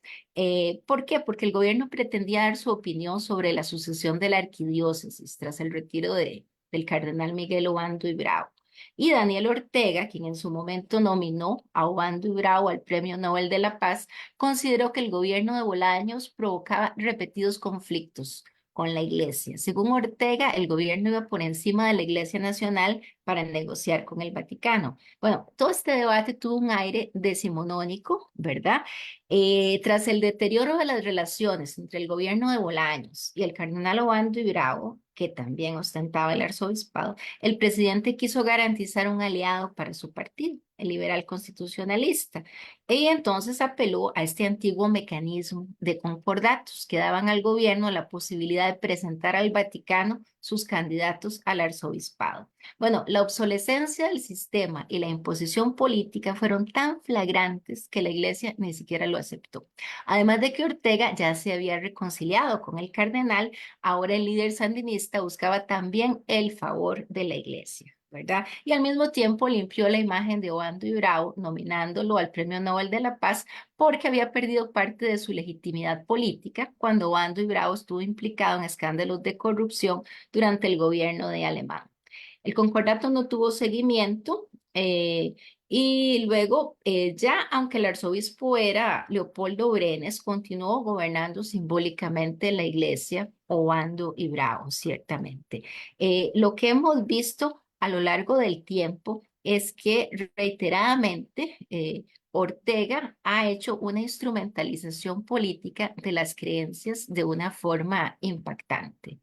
¿Por qué? Porque el gobierno pretendía dar su opinión sobre la sucesión de la arquidiócesis tras el retiro del cardenal Miguel Obando y Bravo. Y Daniel Ortega, quien en su momento nominó a Obando y Bravo al Premio Nobel de la Paz, consideró que el gobierno de Bolaños provocaba repetidos conflictos con la Iglesia. Según Ortega, el gobierno iba por encima de la Iglesia Nacional para negociar con el Vaticano. Bueno, todo este debate tuvo un aire decimonónico, ¿verdad? Tras el deterioro de las relaciones entre el gobierno de Bolaños y el cardenal Obando y Bravo, que también ostentaba el arzobispado, el presidente quiso garantizar un aliado para su partido, el liberal constitucionalista, y entonces apeló a este antiguo mecanismo de concordatos que daban al gobierno la posibilidad de presentar al Vaticano sus candidatos al arzobispado. Bueno, la obsolescencia del sistema y la imposición política fueron tan flagrantes que la Iglesia ni siquiera lo aceptó. Además de que Ortega ya se había reconciliado con el cardenal, ahora el líder sandinista buscaba también el favor de la Iglesia, ¿verdad? Y al mismo tiempo limpió la imagen de Obando y Bravo, nominándolo al Premio Nobel de la Paz porque había perdido parte de su legitimidad política cuando Obando y Bravo estuvo implicado en escándalos de corrupción durante el gobierno de Alemán. El concordato no tuvo seguimiento, y luego ya, aunque el arzobispo era Leopoldo Brenes, continuó gobernando simbólicamente la iglesia, Obando y Bravo, ciertamente. Lo que hemos visto a lo largo del tiempo es que reiteradamente Ortega ha hecho una instrumentalización política de las creencias de una forma impactante.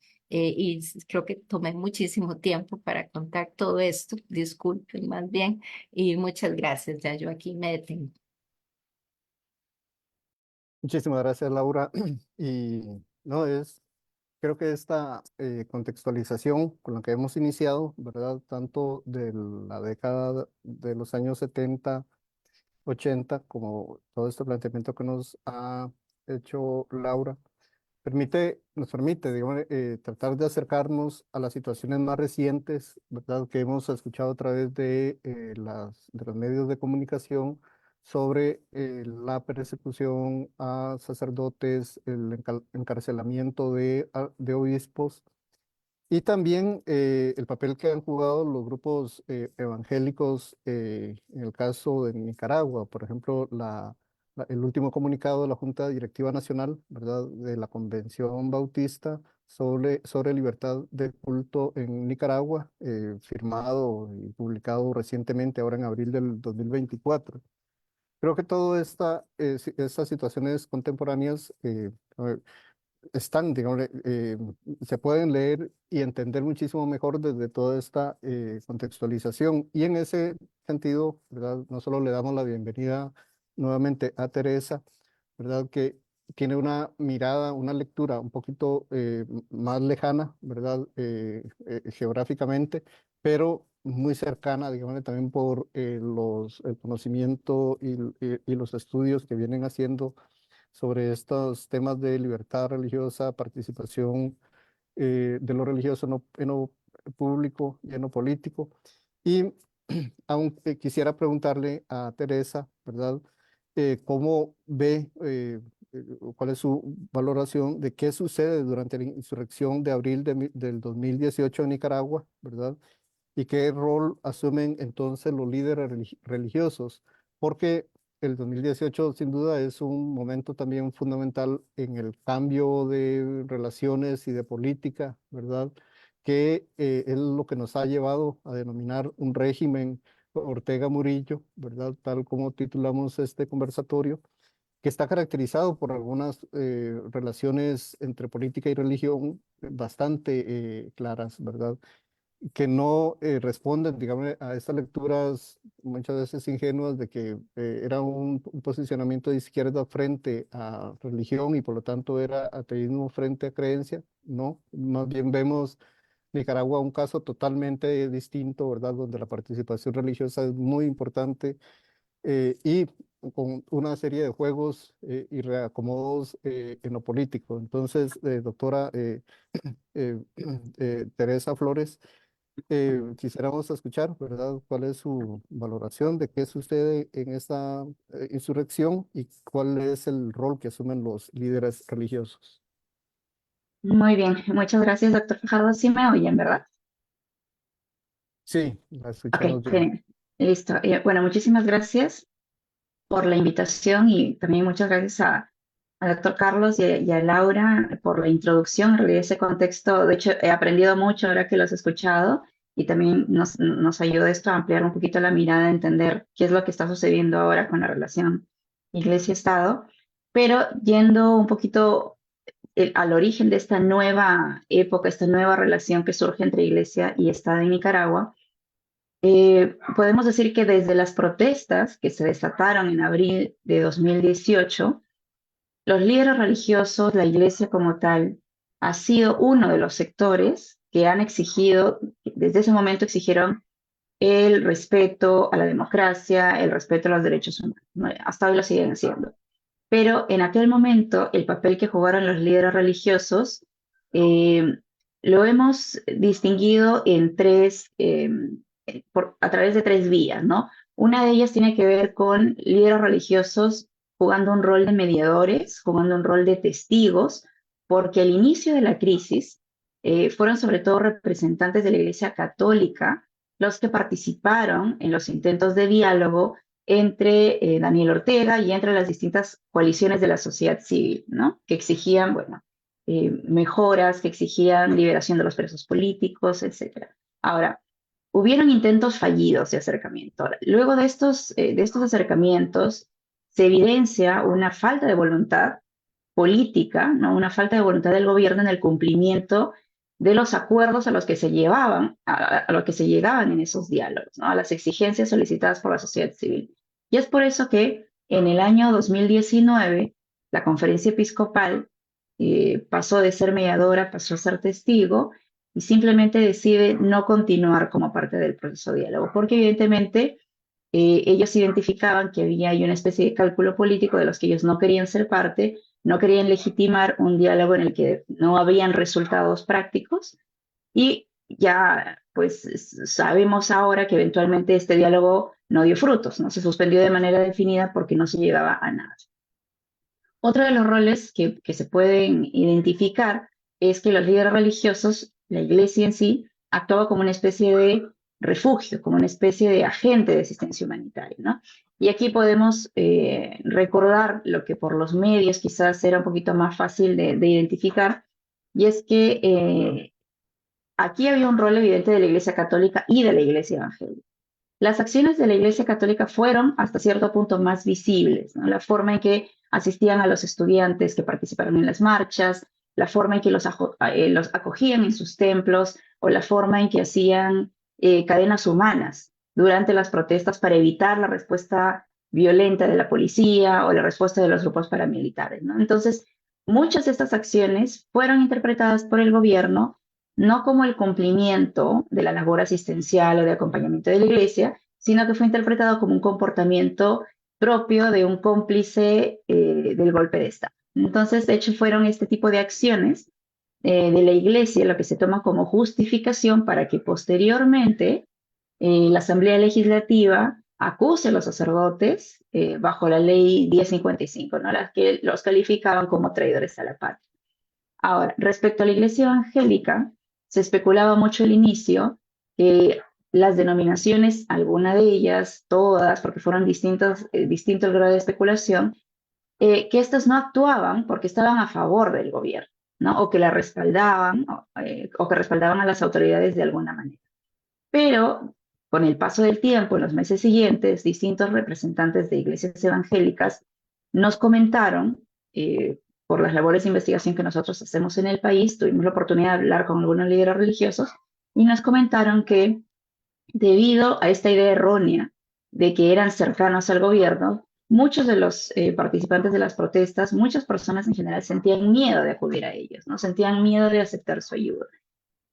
Creo que tomé muchísimo tiempo para contar todo esto, disculpen más bien, y muchas gracias, ya yo aquí me detengo. Muchísimas gracias, Laura. Y no es, creo que esta contextualización con la que hemos iniciado, ¿verdad? Tanto de la década de los años 70, 80, como todo este planteamiento que nos ha hecho Laura, nos permite, digamos, tratar de acercarnos a las situaciones más recientes, ¿verdad? Que hemos escuchado a través de los medios de comunicación sobre la persecución a sacerdotes, el encarcelamiento de obispos y también el papel que han jugado los grupos evangélicos en el caso de Nicaragua, por ejemplo, el último comunicado de la Junta Directiva Nacional, ¿verdad?, de la Convención Bautista sobre libertad de culto en Nicaragua, firmado y publicado recientemente, ahora en abril del 2024. Creo que todas estas situaciones contemporáneas están, digamos, se pueden leer y entender muchísimo mejor desde toda esta contextualización. Y en ese sentido, ¿verdad? No solo le damos la bienvenida nuevamente a Teresa, ¿verdad? Que tiene una mirada, una lectura un poquito más lejana, ¿verdad? Geográficamente, pero muy cercana, digamos, también por el conocimiento y los estudios que vienen haciendo sobre estos temas de libertad religiosa, participación de lo religioso en lo público y en lo político. Y aún quisiera preguntarle a Teresa, ¿verdad? ¿Cómo ve, cuál es su valoración de qué sucede durante la insurrección de abril del 2018 en Nicaragua, ¿verdad? ¿Y qué rol asumen entonces los líderes religiosos? Porque el 2018 sin duda es un momento también fundamental en el cambio de relaciones y de política, ¿verdad? que es lo que nos ha llevado a denominar un régimen Ortega Murillo, ¿verdad? Tal como titulamos este conversatorio, que está caracterizado por algunas relaciones entre política y religión bastante claras, ¿verdad? Que no responden, digamos, a estas lecturas muchas veces ingenuas de que era un posicionamiento de izquierda frente a religión y por lo tanto era ateísmo frente a creencia. No, más bien vemos Nicaragua un caso totalmente distinto, ¿verdad? Donde la participación religiosa es muy importante y con una serie de juegos y reacomodos en lo político. Entonces, doctora eh, Teresa Flores, quisiéramos escuchar, ¿verdad? ¿Cuál es su valoración de qué sucede en esta insurrección y cuál es el rol que asumen los líderes religiosos? Muy bien, muchas gracias, doctor Fajardo. Sí me oyen, ¿verdad? Sí, la Ok, escuchamos bien. genial. Listo. Bueno, muchísimas gracias por la invitación y también muchas gracias a doctor Carlos y a Laura por la introducción. En realidad ese contexto, de hecho, he aprendido mucho ahora que los he escuchado y también nos ayuda esto a ampliar un poquito la mirada, a entender qué es lo que está sucediendo ahora con la relación Iglesia-Estado. Pero yendo un poquito al origen de esta nueva época, esta nueva relación que surge entre Iglesia y Estado en Nicaragua, podemos decir que desde las protestas que se desataron en abril de 2018, los líderes religiosos, la Iglesia como tal, ha sido uno de los sectores que han exigido, desde ese momento exigieron el respeto a la democracia, el respeto a los derechos humanos, ¿no? Hasta hoy lo siguen haciendo. Pero en aquel momento el papel que jugaron los líderes religiosos eh, lo hemos distinguido en a través de tres vías, ¿no? Una de ellas tiene que ver con líderes religiosos jugando un rol de mediadores, jugando un rol de testigos, porque al inicio de la crisis fueron sobre todo representantes de la Iglesia Católica los que participaron en los intentos de diálogo entre Daniel Ortega y entre las distintas coaliciones de la sociedad civil, ¿no? Que exigían, bueno, mejoras, que exigían liberación de los presos políticos, etc. Ahora, hubieron intentos fallidos de acercamiento. Ahora, luego de estos acercamientos se evidencia una falta de voluntad política, ¿no? Una falta de voluntad del gobierno en el cumplimiento de los acuerdos a los que se llevaban, a lo que se llegaban en esos diálogos, ¿no? A las exigencias solicitadas por la sociedad civil. Y es por eso que en el año 2019 la conferencia episcopal pasó de ser mediadora, pasó a ser testigo y simplemente decide no continuar como parte del proceso de diálogo, porque evidentemente ellos identificaban que había ahí una especie de cálculo político de los que ellos no querían ser parte, no querían legitimar un diálogo en el que no habían resultados prácticos y ya pues sabemos ahora que eventualmente este diálogo no dio frutos, no se suspendió de manera definida porque no se llegaba a nada. Otro de los roles que se pueden identificar es que los líderes religiosos, la iglesia en sí, actuaba como una especie de refugio, como una especie de agente de asistencia humanitaria, ¿no? Y aquí podemos recordar lo que por los medios quizás era un poquito más fácil de identificar, y es que aquí había un rol evidente de la Iglesia Católica y de la Iglesia Evangélica. Las acciones de la Iglesia Católica fueron hasta cierto punto más visibles, ¿no? La forma en que asistían a los estudiantes que participaron en las marchas, la forma en que los acogían en sus templos o la forma en que hacían cadenas humanas durante las protestas para evitar la respuesta violenta de la policía o la respuesta de los grupos paramilitares, ¿no? Entonces, muchas de estas acciones fueron interpretadas por el gobierno no como el cumplimiento de la labor asistencial o de acompañamiento de la iglesia, sino que fue interpretado como un comportamiento propio de un cómplice del golpe de Estado. Entonces, de hecho, fueron este tipo de acciones de la iglesia lo que se toma como justificación para que posteriormente la Asamblea Legislativa acuse a los sacerdotes bajo la ley 1055, ¿no? Las que los calificaban como traidores a la patria. Ahora, respecto a la iglesia evangélica, se especulaba mucho al inicio que las denominaciones, alguna de ellas, todas, porque fueron distinto el grado de especulación, que estas no actuaban porque estaban a favor del gobierno, ¿no? O que la respaldaban, o que respaldaban a las autoridades de alguna manera. Pero con el paso del tiempo, en los meses siguientes, distintos representantes de iglesias evangélicas nos comentaron, por las labores de investigación que nosotros hacemos en el país, tuvimos la oportunidad de hablar con algunos líderes religiosos y nos comentaron que debido a esta idea errónea de que eran cercanos al gobierno, muchos de los participantes de las protestas, muchas personas en general sentían miedo de acudir a ellos, ¿no? Sentían miedo de aceptar su ayuda.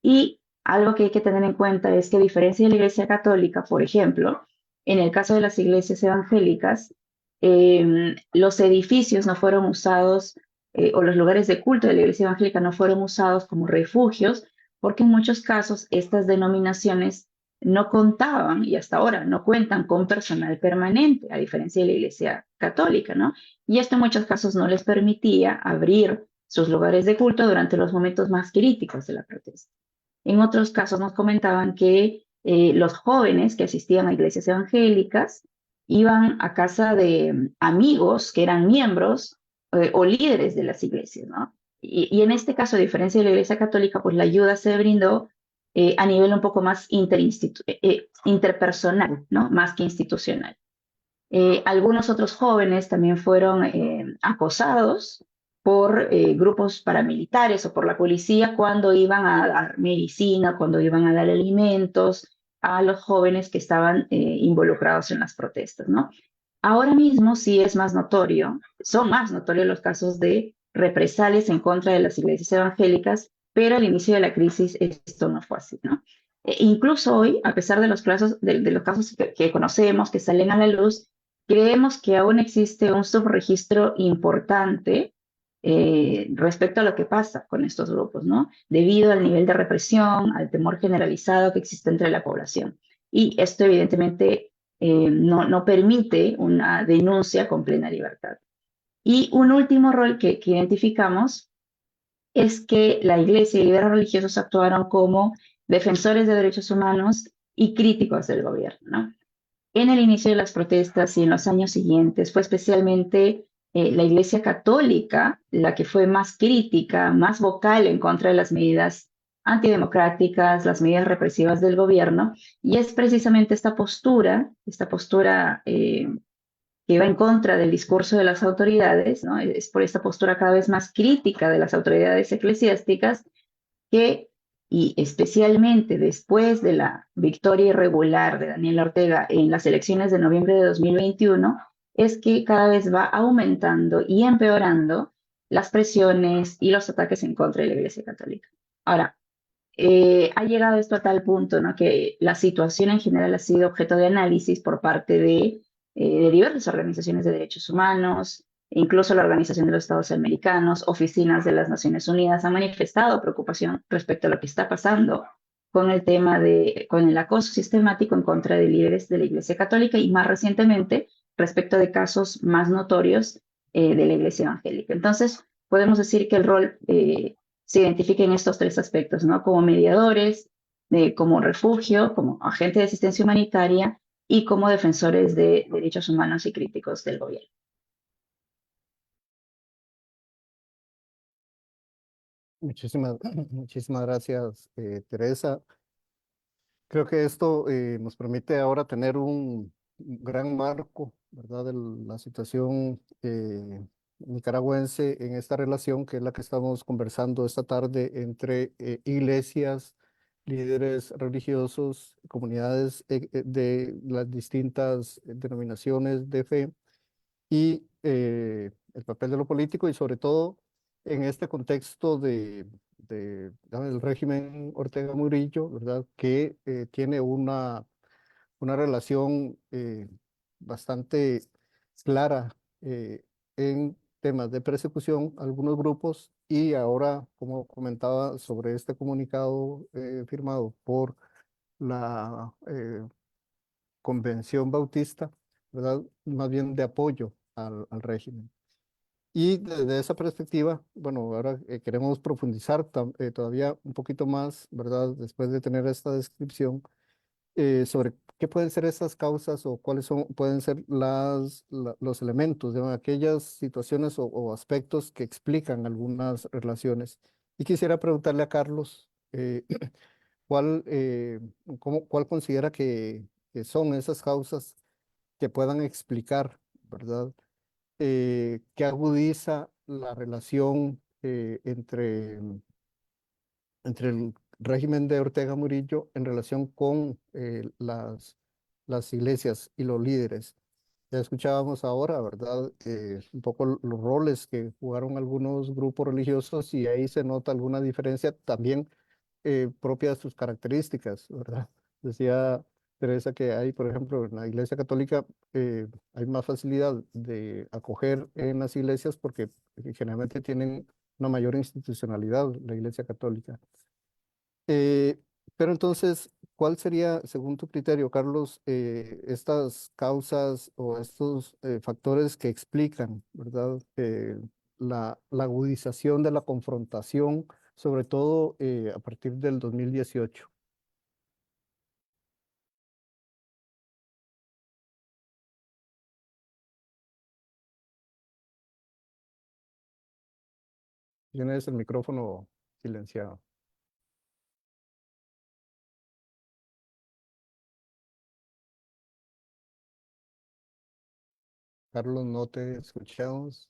Y algo que hay que tener en cuenta es que a diferencia de la Iglesia Católica, por ejemplo, en el caso de las iglesias evangélicas, los edificios no fueron usados, o los lugares de culto de la Iglesia Evangélica no fueron usados como refugios, porque en muchos casos estas denominaciones no contaban, y hasta ahora no cuentan con personal permanente, a diferencia de la Iglesia Católica, ¿no? Y esto en muchos casos no les permitía abrir sus lugares de culto durante los momentos más críticos de la protesta. En otros casos nos comentaban que los jóvenes que asistían a iglesias evangélicas iban a casa de amigos que eran miembros o líderes de las iglesias, ¿no? Y en este caso, a diferencia de la Iglesia Católica, pues la ayuda se brindó a nivel un poco más interpersonal, ¿no? Más que institucional. Algunos otros jóvenes también fueron acosados por grupos paramilitares o por la policía cuando iban a dar medicina, cuando iban a dar alimentos a los jóvenes que estaban involucrados en las protestas, ¿no? Ahora mismo sí es más notorio, son más notorios los casos de represalias en contra de las iglesias evangélicas, pero al inicio de la crisis esto no fue así, ¿no? Incluso hoy, a pesar de los casos, de los casos que conocemos, que salen a la luz, creemos que aún existe un subregistro importante respecto a lo que pasa con estos grupos, ¿no? Debido al nivel de represión, al temor generalizado que existe entre la población. Y esto evidentemente no permite una denuncia con plena libertad. Y un último rol que identificamos es que la Iglesia y líderes religiosos actuaron como defensores de derechos humanos y críticos del gobierno, ¿no? En el inicio de las protestas y en los años siguientes fue especialmente la Iglesia Católica la que fue más crítica, más vocal en contra de las medidas antidemocráticas, las medidas represivas del gobierno, y es precisamente esta postura que va en contra del discurso de las autoridades, ¿no? Es por esta postura cada vez más crítica de las autoridades eclesiásticas que, y especialmente después de la victoria irregular de Daniel Ortega en las elecciones de noviembre de 2021, es que cada vez va aumentando y empeorando las presiones y los ataques en contra de la Iglesia Católica. Ahora, ha llegado esto a tal punto, ¿no? Que la situación en general ha sido objeto de análisis por parte de diversas organizaciones de derechos humanos, incluso la Organización de los Estados Americanos, oficinas de las Naciones Unidas han manifestado preocupación respecto a lo que está pasando con el tema con el acoso sistemático en contra de líderes de la Iglesia Católica y más recientemente respecto de casos más notorios de la Iglesia Evangélica. Entonces, podemos decir que el rol se identifica en estos tres aspectos, ¿no? Como mediadores, como refugio, como agente de asistencia humanitaria y como defensores de derechos humanos y críticos del gobierno. Muchísimas gracias, Teresa. Creo que esto nos permite ahora tener un gran marco, ¿verdad?, de la situación nicaragüense en esta relación que es la que estamos conversando esta tarde entre iglesias, líderes religiosos, comunidades de las distintas denominaciones de fe y el papel de lo político y sobre todo en este contexto del régimen Ortega Murillo, ¿verdad? Que tiene una relación bastante clara en temas de persecución a algunos grupos y ahora, como comentaba, sobre este comunicado firmado por la Convención Bautista, ¿verdad? Más bien de apoyo al régimen. Y desde esa perspectiva, bueno, ahora queremos profundizar todavía un poquito más, ¿verdad? Después de tener esta descripción sobre qué pueden ser estas causas o pueden ser los elementos de aquellas situaciones o aspectos que explican algunas relaciones Y quisiera preguntarle a Carlos, ¿cuál, cuál considera que son esas causas que puedan explicar, ¿verdad? Que agudiza la relación entre el régimen de Ortega Murillo en relación con las iglesias y los líderes. Ya escuchábamos ahora, ¿verdad? Un poco los roles que jugaron algunos grupos religiosos y ahí se nota alguna diferencia también propia de sus características, ¿verdad? Decía Teresa que hay, por ejemplo, en la Iglesia Católica hay más facilidad de acoger en las iglesias porque generalmente tienen una mayor institucionalidad la Iglesia Católica. Eh, pero entonces, ¿cuál sería, según tu criterio, Carlos, estas causas o estos factores que explican, ¿verdad? La agudización de la confrontación, sobre todo a partir del 2018. Tienes el micrófono silenciado. Carlos, no te escuchamos.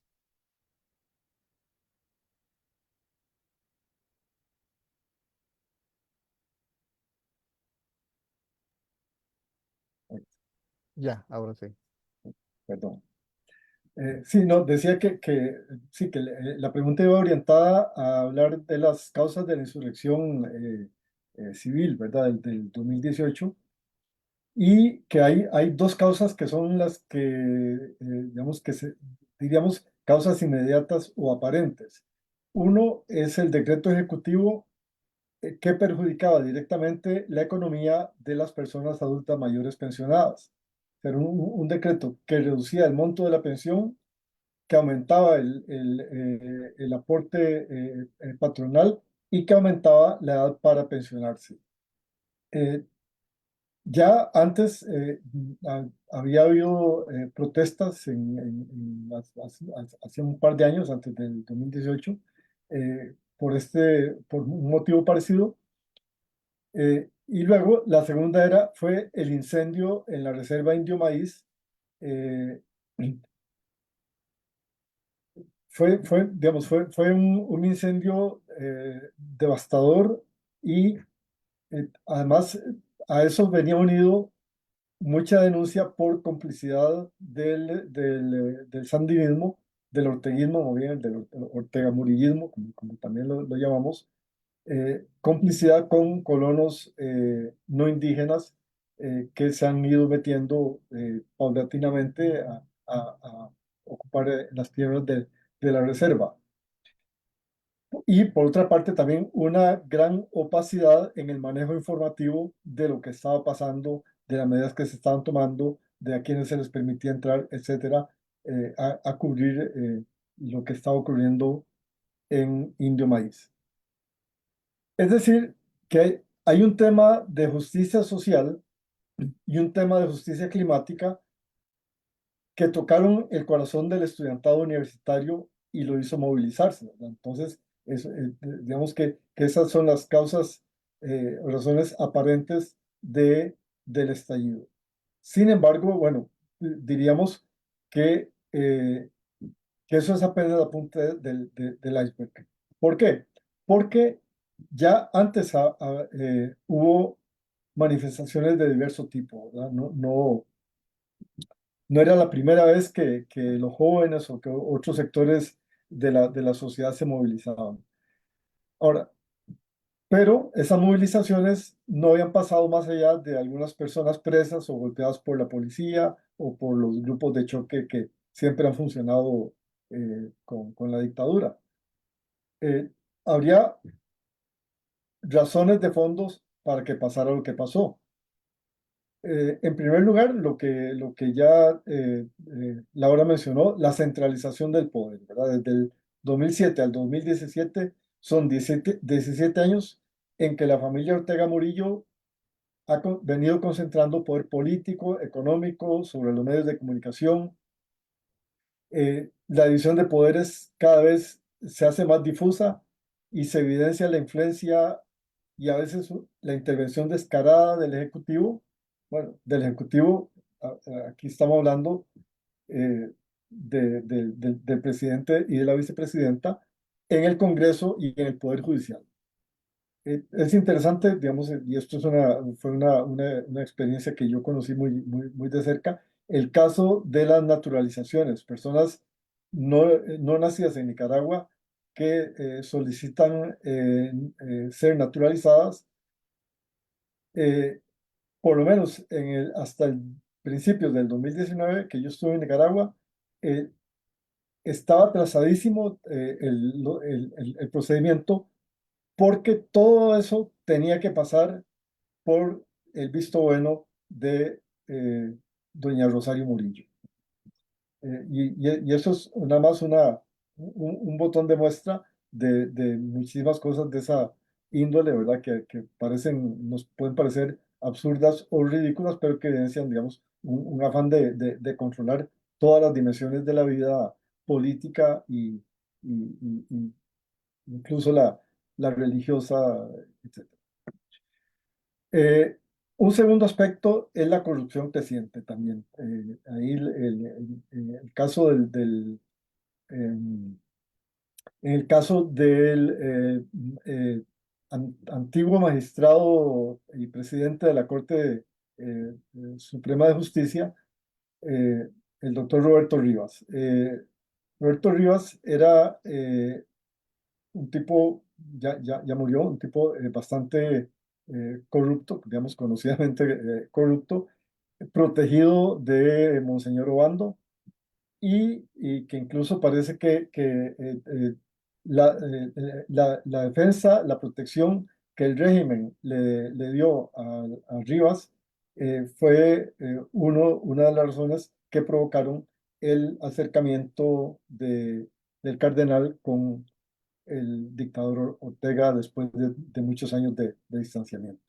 Ya, ahora sí. Perdón. Sí, no, decía sí, que la pregunta iba orientada a hablar de las causas de la insurrección civil, ¿verdad? Del 2018, y que hay dos causas que son las que, digamos, diríamos, causas inmediatas o aparentes. Uno es el decreto ejecutivo que perjudicaba directamente la economía de las personas adultas mayores pensionadas. Era un decreto que reducía el monto de la pensión, que aumentaba el aporte patronal y que aumentaba la edad para pensionarse. Ya antes había habido protestas hace un par de años, antes del 2018, por un motivo parecido. Y luego la segunda fue el incendio en la reserva Indio Maíz. eh, fue un incendio devastador y además a eso venía unido mucha denuncia por complicidad del sandinismo, del orteguismo, o bien del ortegamurillismo, como también lo llamamos, complicidad con colonos no indígenas que se han ido metiendo paulatinamente a ocupar las tierras de la reserva. Y por otra parte también una gran opacidad en el manejo informativo de lo que estaba pasando, de las medidas que se estaban tomando, de a quienes se les permitía entrar, etcétera, a cubrir lo que estaba ocurriendo en Indio Maíz. Es decir, que hay un tema de justicia social y un tema de justicia climática que tocaron el corazón del estudiantado universitario y lo hizo movilizarse, ¿verdad? Entonces, digamos que esas son las causas o razones aparentes del estallido. Sin embargo, bueno, diríamos que eso es apenas la punta del iceberg. ¿Por qué? Porque ya antes hubo manifestaciones de diverso tipo, ¿verdad? No era la primera vez que los jóvenes o que otros sectores de la sociedad se movilizaban. Ahora, pero esas movilizaciones no habían pasado más allá de algunas personas presas o golpeadas por la policía o por los grupos de choque que siempre han funcionado con la dictadura. Habría razones de fondos para que pasara lo que pasó. En primer lugar, lo que ya Laura mencionó, la centralización del poder, ¿verdad? Desde el 2007 al 2017 son 17 años en que la familia Ortega Murillo ha venido concentrando poder político, económico, sobre los medios de comunicación. La división de poderes cada vez se hace más difusa y se evidencia la influencia y a veces la intervención descarada del Ejecutivo. Bueno, del Ejecutivo, aquí estamos hablando del presidente y de la vicepresidenta en el Congreso y en el Poder Judicial. Es interesante, digamos, y esto es fue una experiencia que yo conocí muy de cerca, el caso de las naturalizaciones, personas no nacidas en Nicaragua que solicitan ser naturalizadas, eh, por lo menos hasta el principio del 2019 que yo estuve en Nicaragua, eh, estaba atrasadísimo el procedimiento porque todo eso tenía que pasar por el visto bueno de doña Rosario Murillo. Y eso es nada más un botón de muestra de muchísimas cosas de esa índole, ¿verdad? Que nos pueden parecer absurdas o ridículas, pero que evidencian, digamos, un afán de controlar todas las dimensiones de la vida política y incluso la religiosa, etc. Eh, un segundo aspecto es la corrupción creciente también. Ahí el caso em, en el caso del antiguo magistrado y presidente de la Corte Suprema de Justicia, eh, el doctor Roberto Rivas. Roberto Rivas era un tipo, ya murió, un tipo bastante corrupto, digamos, conocidamente corrupto, protegido de Monseñor Obando, y que incluso parece que la defensa, la protección que el régimen le dio a Rivas fue una de las razones que provocaron el acercamiento del cardenal con el dictador Ortega después de muchos años de distanciamiento.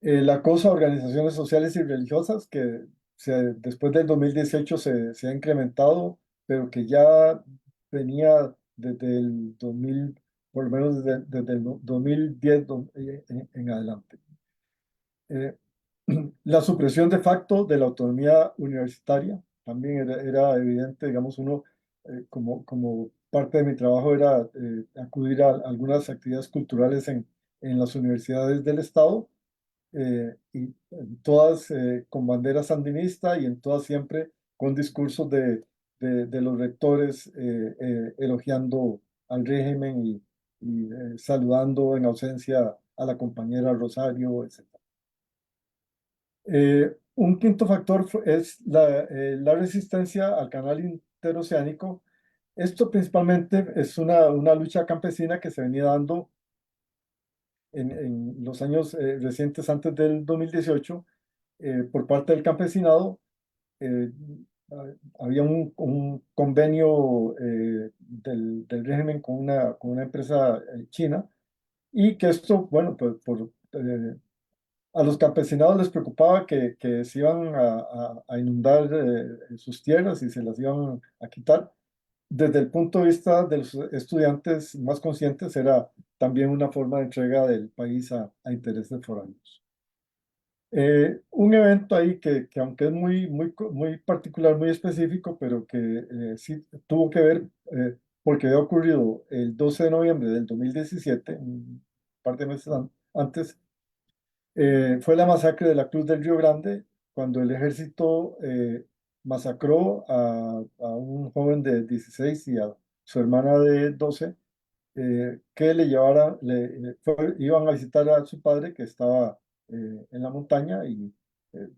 El acoso a organizaciones sociales y religiosas que después del 2018 se ha incrementado, pero que ya venía desde el 2000, por lo menos desde el 2010 en adelante. La supresión de facto de la autonomía universitaria también era evidente, digamos, como parte de mi trabajo era acudir a algunas actividades culturales en las universidades del Estado, y todas con bandera sandinista y en todas siempre con discursos de los rectores elogiando al régimen y saludando en ausencia a la compañera Rosario, etc. Un quinto factor es la resistencia al canal interoceánico. Esto principalmente es una lucha campesina que se venía dando en los años recientes antes del 2018 por parte del campesinado. eh, Había un convenio del régimen con una empresa china, y que esto, bueno, pues a los campesinados les preocupaba que se iban a inundar sus tierras y se las iban a quitar. Desde el punto de vista de los estudiantes más conscientes, era también una forma de entrega del país a intereses foráneos. Un evento ahí que aunque es muy particular, muy específico, pero que sí tuvo que ver, porque había ocurrido el 12 de noviembre del 2017, un par de meses antes, fue la masacre de la Cruz del Río Grande, cuando el ejército masacró a un joven de 16 y a su hermana de 12, que iban a visitar a su padre que estaba en la montaña, y eh,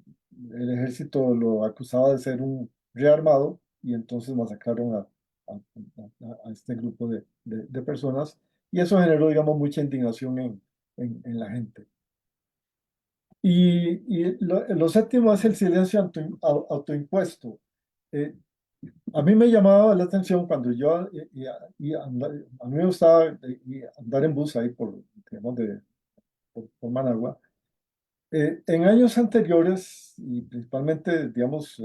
el ejército lo acusaba de ser un rearmado, y entonces masacraron a este grupo de personas, y eso generó, digamos, mucha indignación en la gente. Y lo séptimo es el silencio autoimpuesto. Eh, a mí me llamaba la atención cuando a mí me gustaba andar en bus ahí digamos, por Managua. En años anteriores, y principalmente, digamos,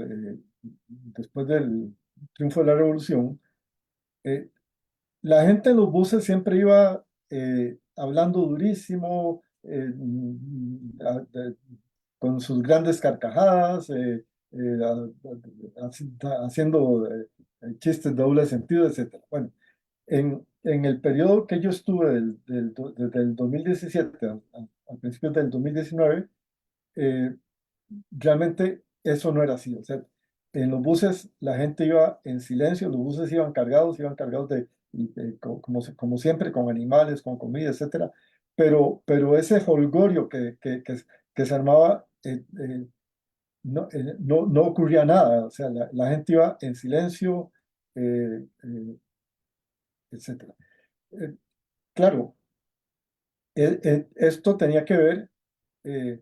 después del triunfo de la revolución, eh, la gente en los buses siempre iba hablando durísimo, con sus grandes carcajadas, haciendo chistes de doble sentido, etc. Bueno, en el periodo que yo estuve desde el 2017 al principio del 2019, eh, realmente eso no era así. O sea, en los buses la gente iba en silencio, los buses iban cargados como siempre, con animales, con comida, etcétera. Pero ese jolgorio que se armaba, no ocurría nada. O sea, la gente iba en silencio, etcétera. Eh, claro, esto tenía que ver eh,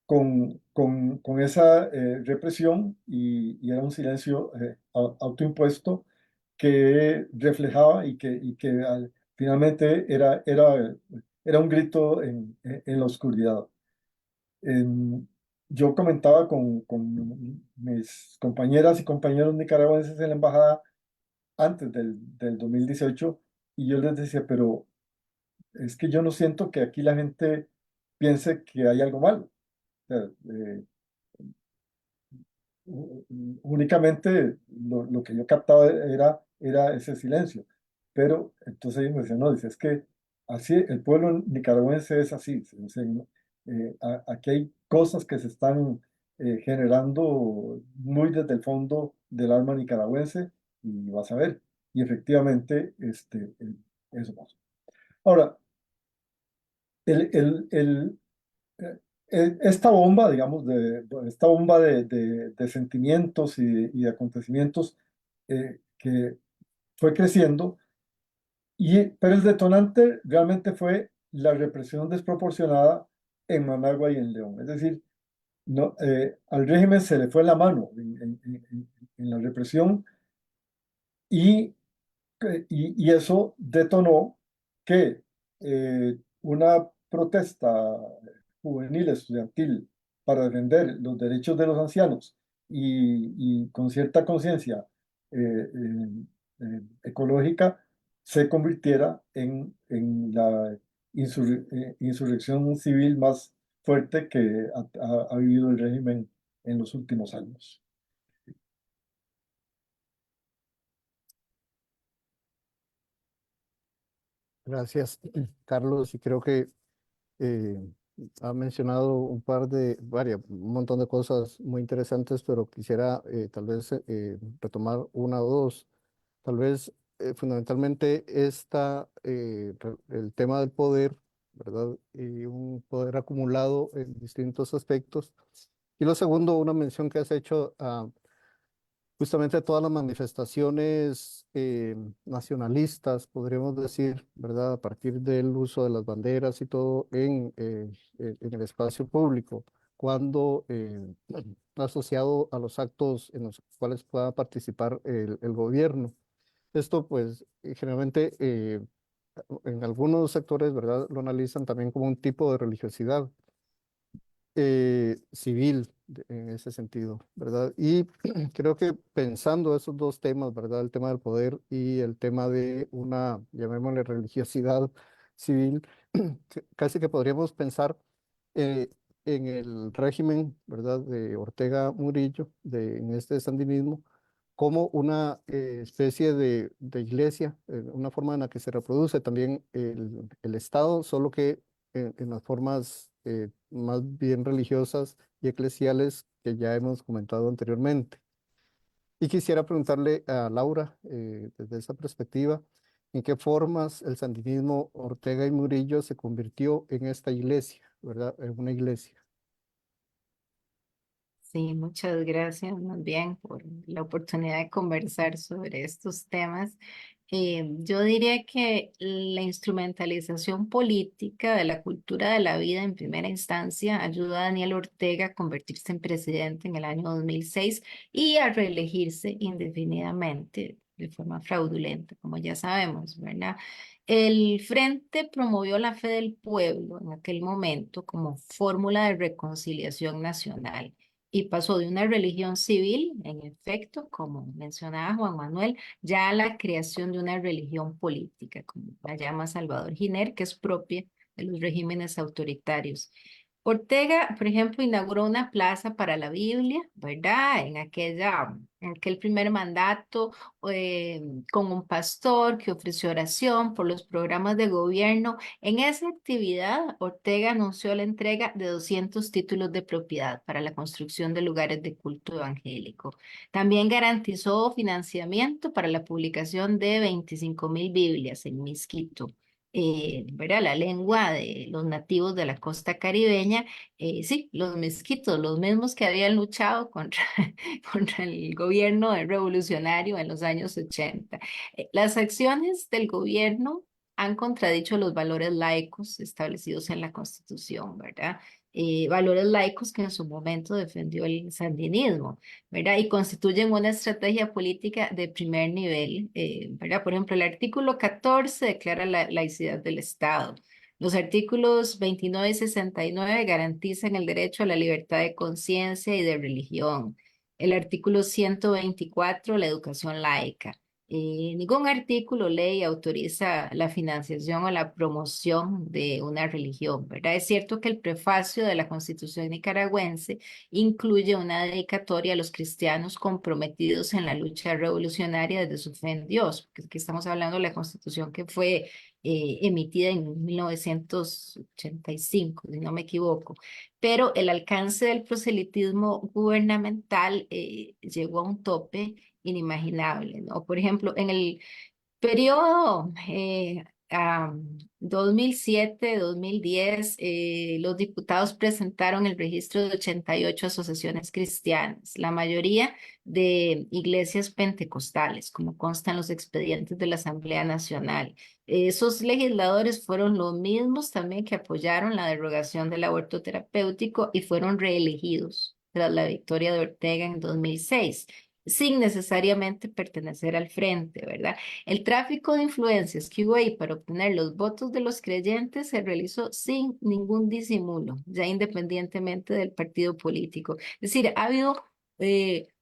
con esa represión y era un silencio autoimpuesto que reflejaba y que finalmente era un grito en la oscuridad. Em, yo comentaba con mis compañeras y compañeros nicaragüenses en la embajada antes del 2018 y yo les decía, pero es que yo no siento que aquí la gente piense que hay algo mal. O sea, únicamente lo que yo captaba era ese silencio. Pero entonces ellos me decían, no, dice, es que así el pueblo nicaragüense es así. O sea, aquí hay cosas que se están generando muy desde el fondo del alma nicaragüense y vas a ver. Y efectivamente, eso pasó. Ahora, el, eh, esta bomba, digamos, esta bomba de sentimientos y de acontecimientos que fue creciendo, pero el detonante realmente fue la represión desproporcionada en Managua y en León. Es decir, no, al régimen se le fue la mano en la represión y y eso detonó que una protesta juvenil, estudiantil, para defender los derechos de los ancianos y con cierta conciencia ecológica se convirtiera en la insurrección civil más fuerte que ha vivido el régimen en los últimos años. Gracias, Carlos. Y creo que eh, ha mencionado un montón de cosas muy interesantes, pero quisiera tal vez retomar una o dos. Tal vez fundamentalmente el tema del poder, ¿verdad? Y un poder acumulado en distintos aspectos. Y lo segundo, una mención que has hecho a justamente todas las manifestaciones nacionalistas, podríamos decir, ¿verdad? A partir del uso de las banderas y todo en el espacio público, cuando asociado a los actos en los cuales pueda participar el gobierno. Esto, pues, generalmente en algunos sectores, ¿verdad? Lo analizan también como un tipo de religiosidad civil en ese sentido, ¿verdad? Y creo que pensando esos dos temas, ¿verdad? El tema del poder y el tema de una, llamémosle, religiosidad civil, casi que podríamos pensar eh, en el régimen, ¿verdad? De Ortega Murillo, en este sandinismo, como una especie de iglesia, una forma en la que se reproduce también el Estado, solo que en las formas más bien religiosas y eclesiales que ya hemos comentado anteriormente. Y quisiera preguntarle a Laura, desde esa perspectiva, ¿en qué formas el sandinismo Ortega y Murillo se convirtió en esta iglesia, ¿verdad? En una iglesia. Sí, muchas gracias más bien por la oportunidad de conversar sobre estos temas. Yo diría que la instrumentalización política de la cultura de la vida en primera instancia ayudó a Daniel Ortega a convertirse en presidente en el año 2006 y a reelegirse indefinidamente de forma fraudulenta, como ya sabemos, ¿verdad? El Frente promovió la fe del pueblo en aquel momento como fórmula de reconciliación nacional y pasó de una religión civil, en efecto, como mencionaba Juan Manuel, ya a la creación de una religión política, como la llama Salvador Giner, que es propia de los regímenes autoritarios. Ortega, por ejemplo, inauguró una plaza para la Biblia, ¿verdad? En aquel primer mandato, con un pastor que ofreció oración por los programas de gobierno. En esa actividad, Ortega anunció la entrega de 200 títulos de propiedad para la construcción de lugares de culto evangélico. También garantizó financiamiento para la publicación de 25.000 Biblias en Misquito. ¿Verdad? La lengua de los nativos de la costa caribeña, sí, los mesquitos, los mismos que habían luchado contra, contra el gobierno revolucionario en los años 80. Las acciones del gobierno han contradicho los valores laicos establecidos en la Constitución, ¿verdad? Valores laicos que en su momento defendió el sandinismo, ¿verdad? Y constituyen una estrategia política de primer nivel, ¿verdad? Por ejemplo, el artículo 14 declara la laicidad del Estado. Los artículos 29 y 69 garantizan el derecho a la libertad de conciencia y de religión. El artículo 124, la educación laica. Ningún artículo, ley autoriza la financiación o la promoción de una religión, ¿verdad? Es cierto que el prefacio de la Constitución nicaragüense incluye una dedicatoria a los cristianos comprometidos en la lucha revolucionaria desde su fe en Dios, porque aquí estamos hablando de la Constitución que fue emitida en 1985, si no me equivoco. Pero el alcance del proselitismo gubernamental llegó a un tope inimaginable, ¿no? Por ejemplo, en el periodo 2007-2010, los diputados presentaron el registro de 88 asociaciones cristianas, la mayoría de iglesias pentecostales, como constan los expedientes de la Asamblea Nacional. Esos legisladores fueron los mismos también que apoyaron la derogación del aborto terapéutico y fueron reelegidos tras la victoria de Ortega en 2006 sin necesariamente pertenecer al frente, ¿verdad? El tráfico de influencias que hubo ahí para obtener los votos de los creyentes se realizó sin ningún disimulo, ya independientemente del partido político. Es decir, ha habido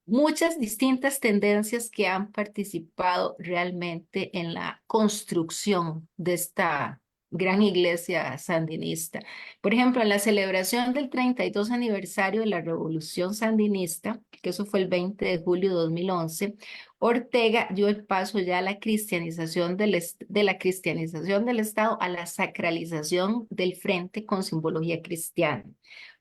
muchas distintas tendencias que han participado realmente en la construcción de esta gran iglesia sandinista. Por ejemplo, en la celebración del 32 aniversario de la Revolución Sandinista, que eso fue el 20 de julio de 2011, Ortega dio el paso ya a la cristianización de la cristianización del Estado a la sacralización del frente con simbología cristiana.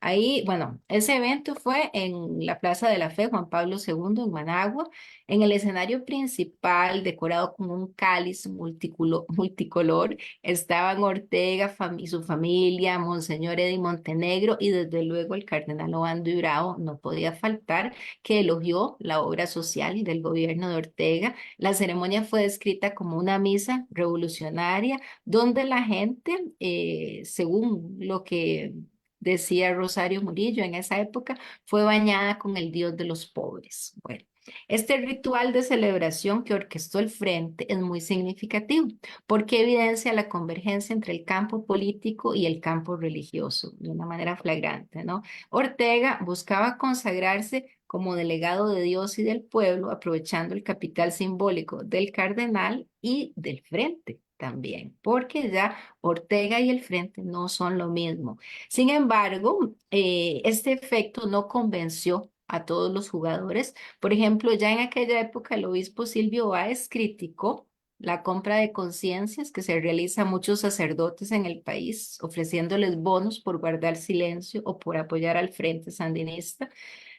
Ahí, bueno, ese evento fue en la Plaza de la Fe, Juan Pablo II, en Managua, en el escenario principal, decorado con un cáliz multicolor, estaban Ortega y su familia, Monseñor Eddie Montenegro y desde luego el cardenal Obando y Bravo, no podía faltar, que elogió la obra social del gobierno de Ortega. La ceremonia fue descrita como una misa revolucionaria donde la gente, según lo que decía Rosario Murillo en esa época, fue bañada con el Dios de los pobres. Bueno, este ritual de celebración que orquestó el Frente es muy significativo porque evidencia la convergencia entre el campo político y el campo religioso de una manera flagrante, ¿no? Ortega buscaba consagrarse como delegado de Dios y del pueblo, aprovechando el capital simbólico del cardenal y del Frente también, porque ya Ortega y el Frente no son lo mismo. Sin embargo, este efecto no convenció a todos los jugadores. Por ejemplo, ya en aquella época el obispo Silvio Báez criticó la compra de conciencias que se realiza a muchos sacerdotes en el país, ofreciéndoles bonos por guardar silencio o por apoyar al Frente Sandinista.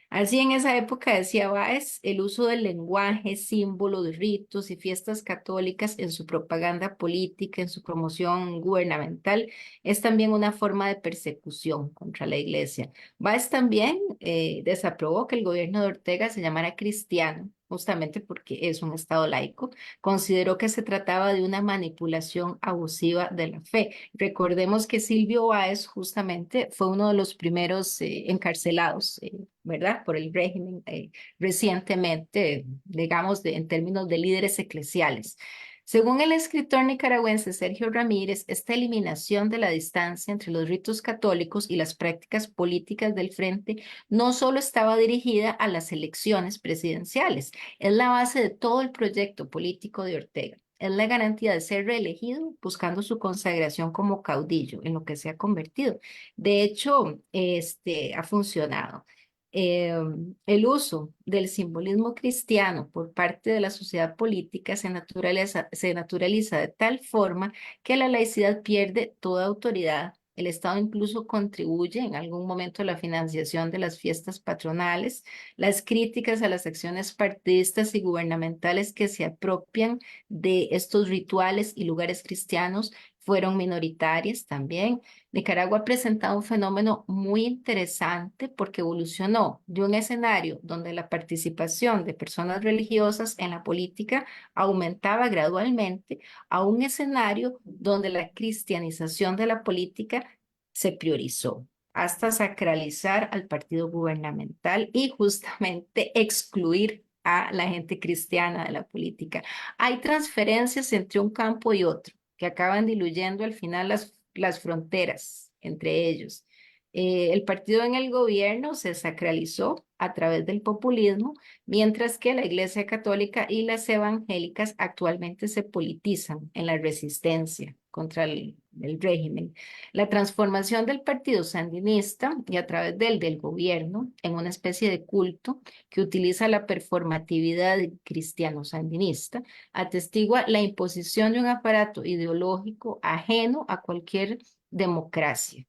Así en esa época, decía Báez, el uso del lenguaje, símbolos, ritos y fiestas católicas en su propaganda política, en su promoción gubernamental, es también una forma de persecución contra la iglesia. Báez también desaprobó que el gobierno de Ortega se llamara cristiano, justamente porque es un estado laico. Consideró que se trataba de una manipulación abusiva de la fe. Recordemos que Silvio Báez justamente fue uno de los primeros encarcelados, ¿verdad? Por el régimen recientemente, digamos, en términos de líderes eclesiales. Según el escritor nicaragüense Sergio Ramírez, esta eliminación de la distancia entre los ritos católicos y las prácticas políticas del Frente no solo estaba dirigida a las elecciones presidenciales, es la base de todo el proyecto político de Ortega. Es la garantía de ser reelegido buscando su consagración como caudillo, en lo que se ha convertido. De hecho, ha funcionado. Eh, el uso del simbolismo cristiano por parte de la sociedad política se naturaliza de tal forma que la laicidad pierde toda autoridad. El Estado incluso contribuye en algún momento a la financiación de las fiestas patronales. Las críticas a las acciones partidistas y gubernamentales que se apropian de estos rituales y lugares cristianos fueron minoritarias también. Nicaragua ha presentado un fenómeno muy interesante porque evolucionó de un escenario donde la participación de personas religiosas en la política aumentaba gradualmente a un escenario donde la cristianización de la política se priorizó hasta sacralizar al partido gubernamental y justamente excluir a la gente cristiana de la política. Hay transferencias entre un campo y otro que acaban diluyendo al final las fronteras entre ellos. El partido en el gobierno se sacralizó a través del populismo, mientras que la Iglesia Católica y las evangélicas actualmente se politizan en la resistencia contra el régimen. La transformación del partido sandinista y a través del gobierno en una especie de culto que utiliza la performatividad cristiano-sandinista atestigua la imposición de un aparato ideológico ajeno a cualquier democracia.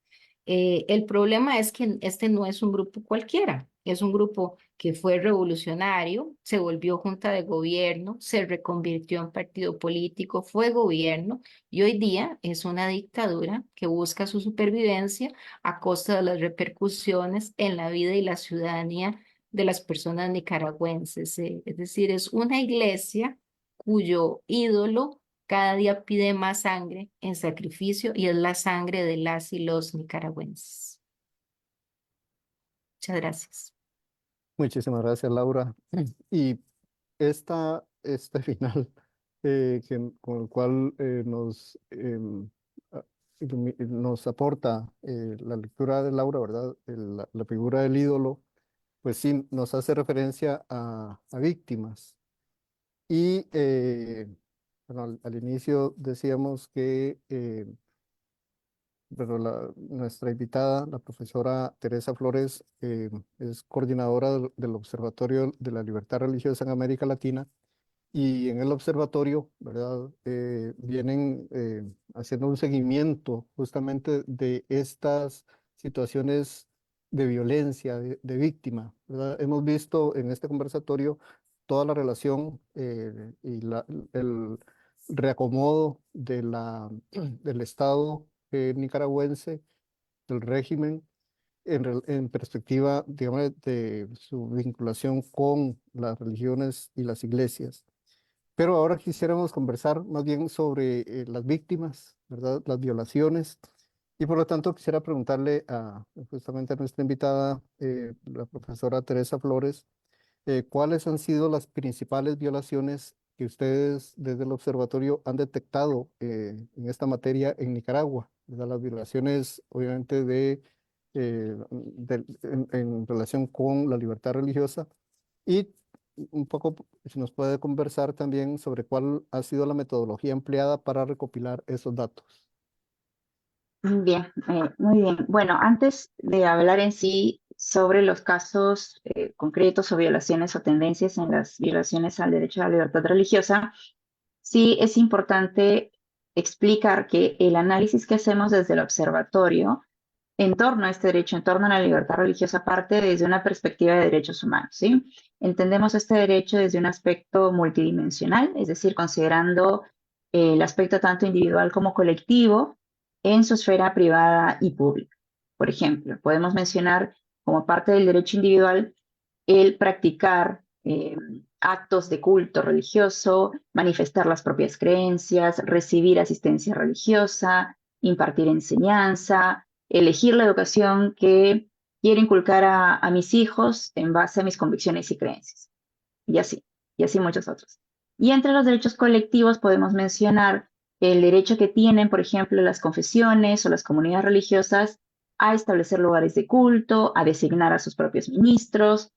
El problema es que este no es un grupo cualquiera, es un grupo que fue revolucionario, se volvió junta de gobierno, se reconvirtió en partido político, fue gobierno y hoy día es una dictadura que busca su supervivencia a costa de las repercusiones en la vida y la ciudadanía de las personas nicaragüenses. Es decir, es una iglesia cuyo ídolo cada día pide más sangre en sacrificio y es la sangre de las y los nicaragüenses. Muchas gracias. Muchísimas gracias, Laura. Y este final con el cual nos aporta la lectura de Laura, ¿verdad? La figura del ídolo, pues sí, nos hace referencia a víctimas. Y bueno, al inicio decíamos que bueno, nuestra invitada, la profesora Teresa Flores, es coordinadora del Observatorio de la Libertad Religiosa en América Latina y en el observatorio, ¿verdad? Vienen haciendo un seguimiento justamente de estas situaciones de violencia, de víctima, ¿verdad? Hemos visto en este conversatorio toda la relación y el reacomodo del Estado nicaragüense, del régimen, en perspectiva, digamos, de su vinculación con las religiones y las iglesias. Pero ahora quisiéramos conversar más bien sobre las víctimas, ¿verdad? Las violaciones. Y por lo tanto quisiera preguntarle justamente a nuestra invitada, la profesora Teresa Flores, ¿cuáles han sido las principales violaciones que ustedes desde el observatorio han detectado en esta materia en Nicaragua? ¿Verdad? Las violaciones, obviamente, en relación con la libertad religiosa y un poco, si nos puede conversar también sobre cuál ha sido la metodología empleada para recopilar esos datos. Bien, muy bien. Bueno, antes de hablar en sí sobre los casos concretos o violaciones o tendencias en las violaciones al derecho a la libertad religiosa, sí es importante explicar que el análisis que hacemos desde el observatorio en torno a este derecho, en torno a la libertad religiosa, parte desde una perspectiva de derechos humanos, ¿sí? Entendemos este derecho desde un aspecto multidimensional, es decir, considerando el aspecto tanto individual como colectivo en su esfera privada y pública. Por ejemplo, podemos mencionar como parte del derecho individual el practicar actos de culto religioso, manifestar las propias creencias, recibir asistencia religiosa, impartir enseñanza, elegir la educación que quiero inculcar a mis hijos en base a mis convicciones y creencias. Y así muchos otros. Y entre los derechos colectivos podemos mencionar el derecho que tienen, por ejemplo, las confesiones o las comunidades religiosas a establecer lugares de culto, a designar a sus propios ministros,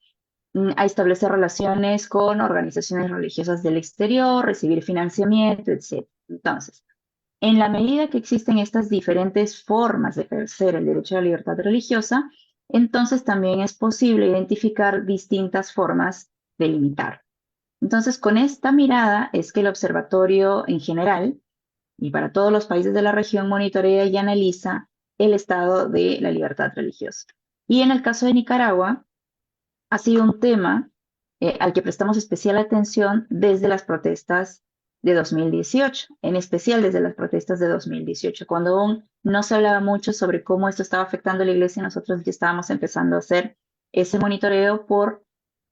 a establecer relaciones con organizaciones religiosas del exterior, recibir financiamiento, etc. Entonces, en la medida que existen estas diferentes formas de ejercer el derecho a la libertad religiosa, entonces también es posible identificar distintas formas de limitar. Entonces, con esta mirada es que el observatorio en general, y para todos los países de la región, monitorea y analiza el estado de la libertad religiosa. Y en el caso de Nicaragua, ha sido un tema al que prestamos especial atención desde las protestas de 2018, en especial desde las protestas de 2018, cuando aún no se hablaba mucho sobre cómo esto estaba afectando a la iglesia. Nosotros ya estábamos empezando a hacer ese monitoreo por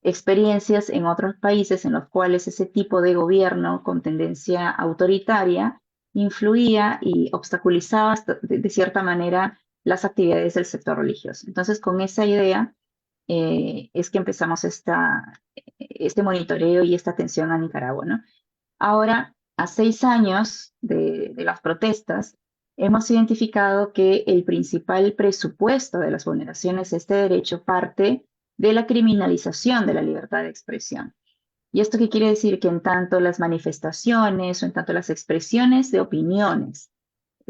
experiencias en otros países en los cuales ese tipo de gobierno con tendencia autoritaria influía y obstaculizaba de cierta manera las actividades del sector religioso. Entonces, con esa idea es que empezamos este monitoreo y esta atención a Nicaragua, ¿no? Ahora, a 6 años de las protestas, hemos identificado que el principal presupuesto de las vulneraciones de este derecho parte de la criminalización de la libertad de expresión. ¿Y esto qué quiere decir? Que en tanto las manifestaciones o en tanto las expresiones de opiniones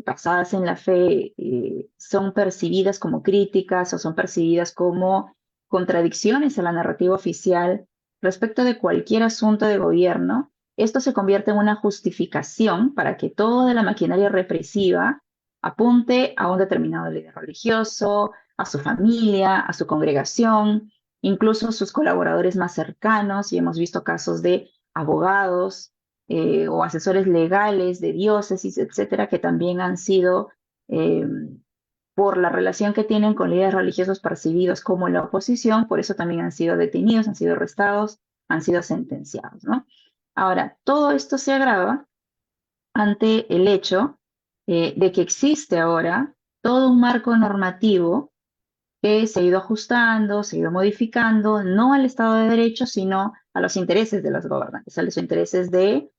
basadas en la fe son percibidas como críticas o son percibidas como contradicciones a la narrativa oficial respecto de cualquier asunto de gobierno, esto se convierte en una justificación para que toda la maquinaria represiva apunte a un determinado líder religioso, a su familia, a su congregación, incluso a sus colaboradores más cercanos, y hemos visto casos de abogados o asesores legales de diócesis, etcétera, que también han sido, por la relación que tienen con líderes religiosos percibidos como la oposición, por eso también han sido detenidos, han sido arrestados, han sido sentenciados, ¿no? Ahora, todo esto se agrava ante el hecho de que existe ahora todo un marco normativo que se ha ido ajustando, se ha ido modificando, no al Estado de Derecho, sino a los intereses de los gobernantes, a los intereses de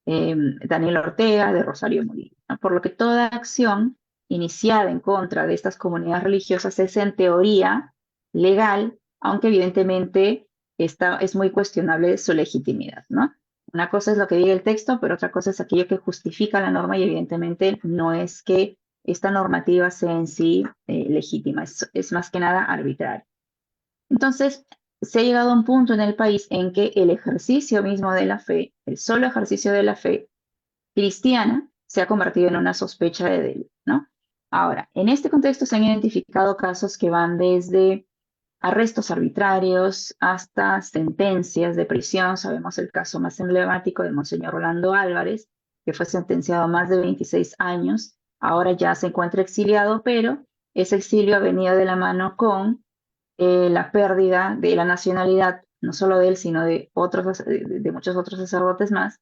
Daniel Ortega, de Rosario Murillo, ¿no? Por lo que toda acción iniciada en contra de estas comunidades religiosas es en teoría legal, aunque evidentemente es muy cuestionable su legitimidad, ¿no? Una cosa es lo que diga el texto, pero otra cosa es aquello que justifica la norma y evidentemente no es que esta normativa sea en sí legítima, es más que nada arbitraria. Entonces, se ha llegado a un punto en el país en que el ejercicio mismo de la fe, el solo ejercicio de la fe cristiana, se ha convertido en una sospecha de delito, ¿no? Ahora, en este contexto se han identificado casos que van desde arrestos arbitrarios hasta sentencias de prisión. Sabemos el caso más emblemático de Monseñor Rolando Álvarez, que fue sentenciado a más de 26 años. Ahora ya se encuentra exiliado, pero ese exilio ha venido de la mano con la pérdida de la nacionalidad, no solo de él, sino de muchos otros sacerdotes más.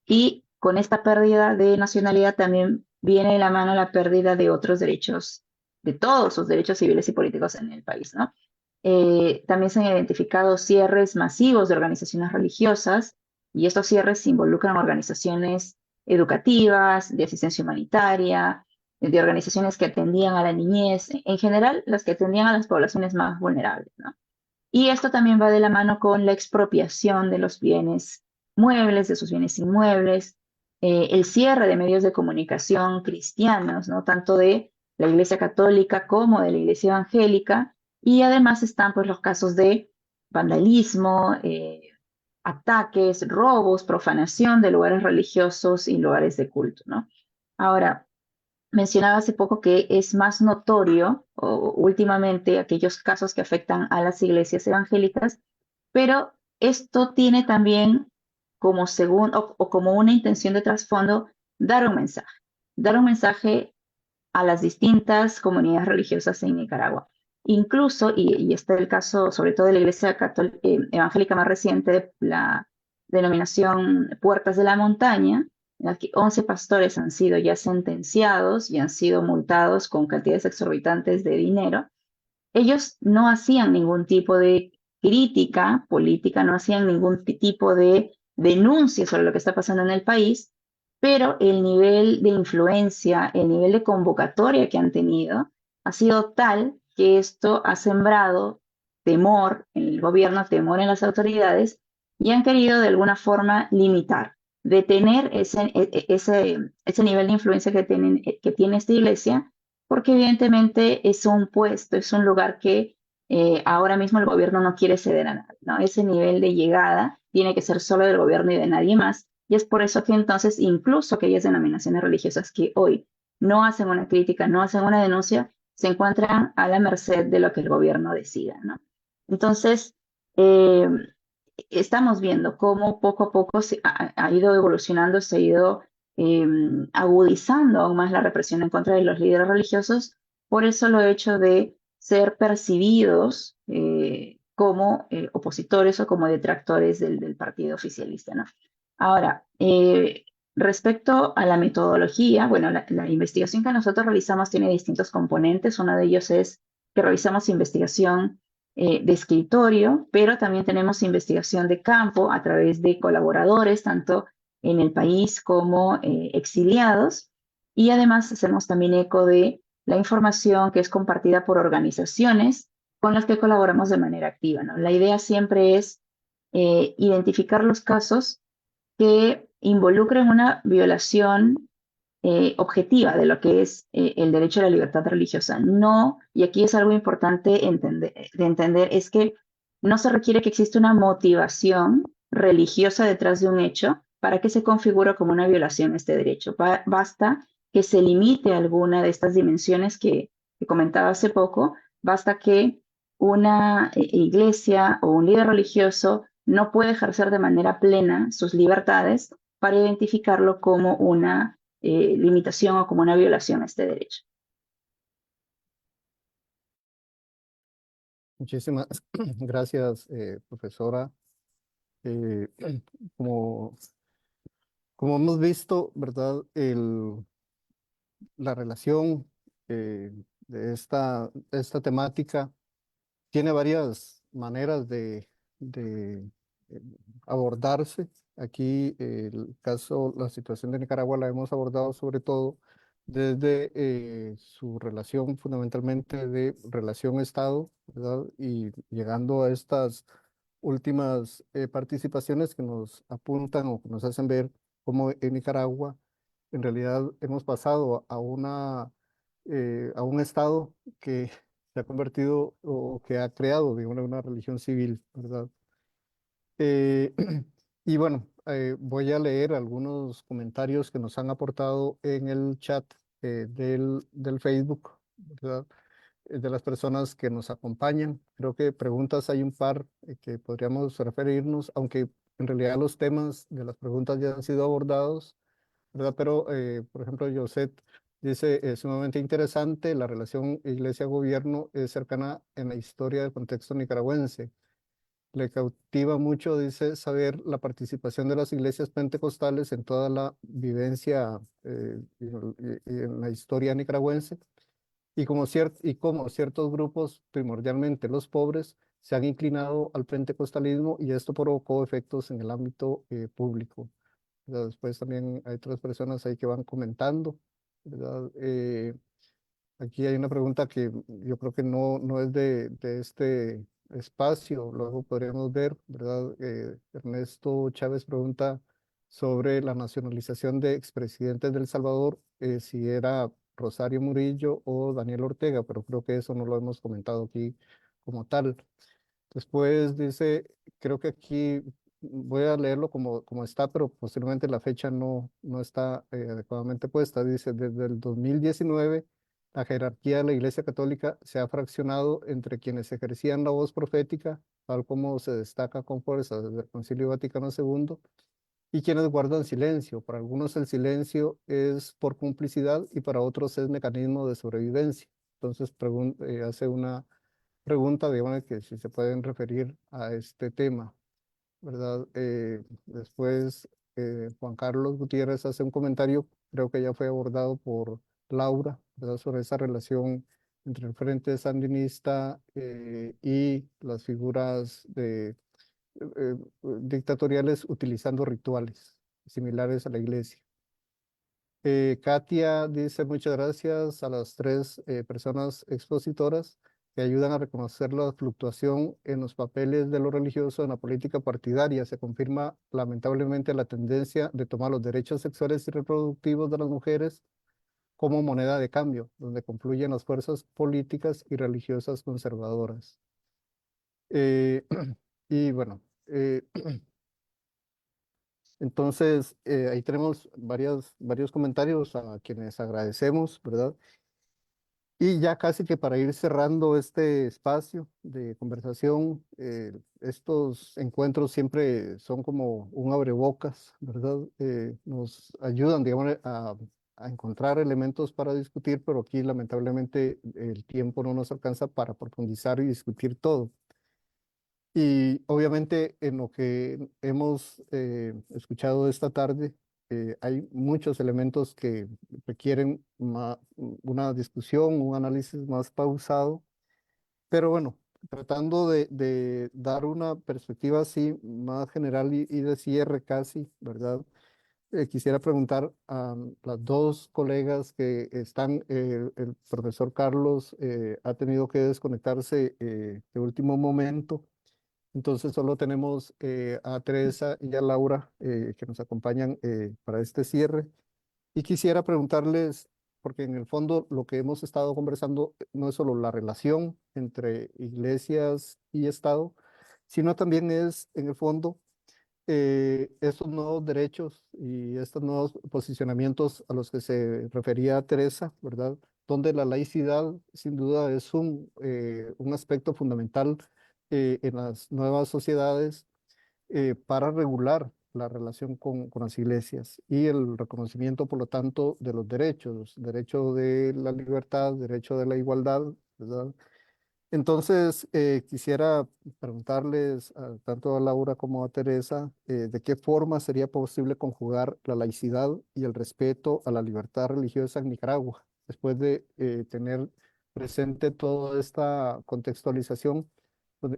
Y con esta pérdida de nacionalidad también viene de la mano la pérdida de otros derechos, de todos sus derechos civiles y políticos en el país, ¿no? También se han identificado cierres masivos de organizaciones religiosas, y estos cierres involucran organizaciones educativas, de asistencia humanitaria, de organizaciones que atendían a la niñez, en general las que atendían a las poblaciones más vulnerables, ¿no? Y esto también va de la mano con la expropiación de los bienes muebles, de sus bienes inmuebles, el cierre de medios de comunicación cristianos, ¿no? Tanto de la Iglesia Católica como de la Iglesia Evangélica, y además están pues los casos de vandalismo, ataques, robos, profanación de lugares religiosos y lugares de culto, ¿no? Ahora, mencionaba hace poco que es más notorio últimamente aquellos casos que afectan a las iglesias evangélicas, pero esto tiene también como como una intención de trasfondo dar un mensaje a las distintas comunidades religiosas en Nicaragua. Incluso, y está el caso sobre todo de la iglesia evangélica más reciente, la denominación Puertas de la Montaña, en la que 11 pastores han sido ya sentenciados y han sido multados con cantidades exorbitantes de dinero. Ellos no hacían ningún tipo de crítica política, no hacían ningún tipo de denuncie sobre lo que está pasando en el país, pero el nivel de influencia, el nivel de convocatoria que han tenido ha sido tal que esto ha sembrado temor en el gobierno, temor en las autoridades, y han querido de alguna forma limitar, detener ese nivel de influencia que tiene esta iglesia, porque evidentemente es un puesto, es un lugar que ahora mismo el gobierno no quiere ceder a nadie, ¿no? Ese nivel de llegada tiene que ser solo del gobierno y de nadie más. Y es por eso que entonces incluso aquellas denominaciones religiosas que hoy no hacen una crítica, no hacen una denuncia, se encuentran a la merced de lo que el gobierno decida, ¿no? Entonces, eh, estamos viendo cómo poco a poco ha ido evolucionando, se ha ido eh, agudizando aún más la represión en contra de los líderes religiosos por el solo hecho de ser percibidos como opositores o como detractores del partido oficialista, ¿no? Ahora, respecto a la metodología, bueno, la investigación que nosotros realizamos tiene distintos componentes. Uno de ellos es que realizamos investigación de escritorio, pero también tenemos investigación de campo a través de colaboradores, tanto en el país como exiliados. Y además hacemos también eco de la información que es compartida por organizaciones con las que colaboramos de manera activa, ¿no? La idea siempre es identificar los casos que involucren una violación objetiva de lo que es el derecho a la libertad religiosa. No, y aquí es algo importante de entender, es que no se requiere que exista una motivación religiosa detrás de un hecho para que se configure como una violación este derecho. Basta que se limite alguna de estas dimensiones que comentaba hace poco, basta que una iglesia o un líder religioso no puede ejercer de manera plena sus libertades para identificarlo como una limitación o como una violación a este derecho. Muchísimas gracias, profesora. Eh, como, como hemos visto, ¿verdad? La relación de esta temática tiene varias maneras de eh, abordarse. Aquí el caso, la situación de Nicaragua la hemos abordado sobre todo desde su relación fundamentalmente de relación-Estado, ¿verdad? Y llegando a estas últimas participaciones que nos apuntan o que nos hacen ver cómo en Nicaragua en realidad hemos pasado a un Estado que se ha convertido o que ha creado de una religión civil, ¿verdad? Eh, y bueno, voy a leer algunos comentarios que nos han aportado en el chat del Facebook, ¿verdad? De las personas que nos acompañan. Creo que preguntas hay un par que podríamos referirnos, aunque en realidad los temas de las preguntas ya han sido abordados, ¿verdad? Pero, por ejemplo, José dice, es sumamente interesante, la relación iglesia-gobierno es cercana en la historia del contexto nicaragüense. Le cautiva mucho, dice, saber la participación de las iglesias pentecostales en toda la vivencia y en la historia nicaragüense y como ciertos grupos, primordialmente los pobres, se han inclinado al pentecostalismo y esto provocó efectos en el ámbito público. ¿Verdad? Después también hay otras personas ahí que van comentando, ¿verdad? Aquí hay una pregunta que yo creo que no es de este espacio, luego podríamos ver, ¿verdad? Ernesto Chávez pregunta sobre la nacionalización de expresidentes de El Salvador, si era Rosario Murillo o Daniel Ortega, pero creo que eso no lo hemos comentado aquí como tal. Después dice, creo que aquí voy a leerlo como está, pero posiblemente la fecha no está adecuadamente puesta. Dice, desde el 2019, la jerarquía de la Iglesia Católica se ha fraccionado entre quienes ejercían la voz profética, tal como se destaca con fuerza desde el Concilio Vaticano II, y quienes guardan silencio. Para algunos el silencio es por complicidad y para otros es mecanismo de sobrevivencia. Entonces hace una pregunta, digamos, que si se pueden referir a este tema, ¿verdad? Después, Juan Carlos Gutiérrez hace un comentario, creo que ya fue abordado por Laura, ¿verdad? Sobre esa relación entre el Frente Sandinista y las figuras dictatoriales utilizando rituales similares a la iglesia. Katia dice muchas gracias a las tres personas expositoras que ayudan a reconocer la fluctuación en los papeles de lo religioso en la política partidaria. Se confirma lamentablemente la tendencia de tomar los derechos sexuales y reproductivos de las mujeres como moneda de cambio, donde confluyen las fuerzas políticas y religiosas conservadoras. Y bueno, entonces ahí tenemos varios comentarios a quienes agradecemos, ¿verdad? Y ya casi que para ir cerrando este espacio de conversación, estos encuentros siempre son como un abrebocas, ¿verdad? Nos ayudan, digamos, a encontrar elementos para discutir, pero aquí lamentablemente el tiempo no nos alcanza para profundizar y discutir todo. Y obviamente en lo que hemos escuchado esta tarde, hay muchos elementos que requieren una discusión, un análisis más pausado, pero bueno, tratando de dar una perspectiva así más general y de cierre casi, ¿verdad? Quisiera preguntar a las dos colegas que están, el profesor Carlos ha tenido que desconectarse de último momento. Entonces solo tenemos a Teresa y a Laura que nos acompañan para este cierre. Y quisiera preguntarles, porque en el fondo lo que hemos estado conversando no es solo la relación entre iglesias y Estado, sino también es en el fondo estos nuevos derechos y estos nuevos posicionamientos a los que se refería Teresa, ¿verdad? Donde la laicidad sin duda es un aspecto fundamental en las nuevas sociedades para regular la relación con las iglesias y el reconocimiento, por lo tanto, de los derechos, derecho de la libertad, derecho de la igualdad, ¿verdad? Entonces, quisiera preguntarles tanto a Laura como a Teresa, de qué forma sería posible conjugar la laicidad y el respeto a la libertad religiosa en Nicaragua, después de tener presente toda esta contextualización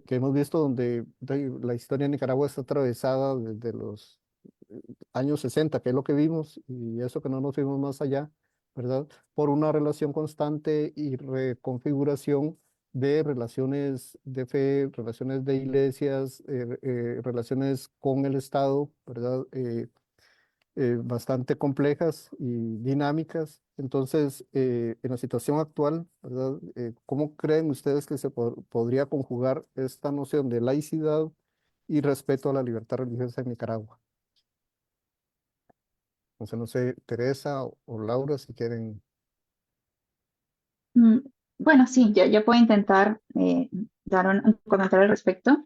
que hemos visto donde la historia de Nicaragua está atravesada desde los años 60, que es lo que vimos, y eso que no nos fuimos más allá, ¿verdad? Por una relación constante y reconfiguración de relaciones de fe, relaciones de iglesias, relaciones con el Estado, ¿verdad? Bastante complejas y dinámicas. Entonces, en la situación actual, ¿verdad? ¿Cómo creen ustedes que se podría conjugar esta noción de laicidad y respeto a la libertad religiosa en Nicaragua? Entonces, no sé, Teresa o Laura, si quieren. Mm, Bueno, sí, ya puedo intentar dar un comentario al respecto.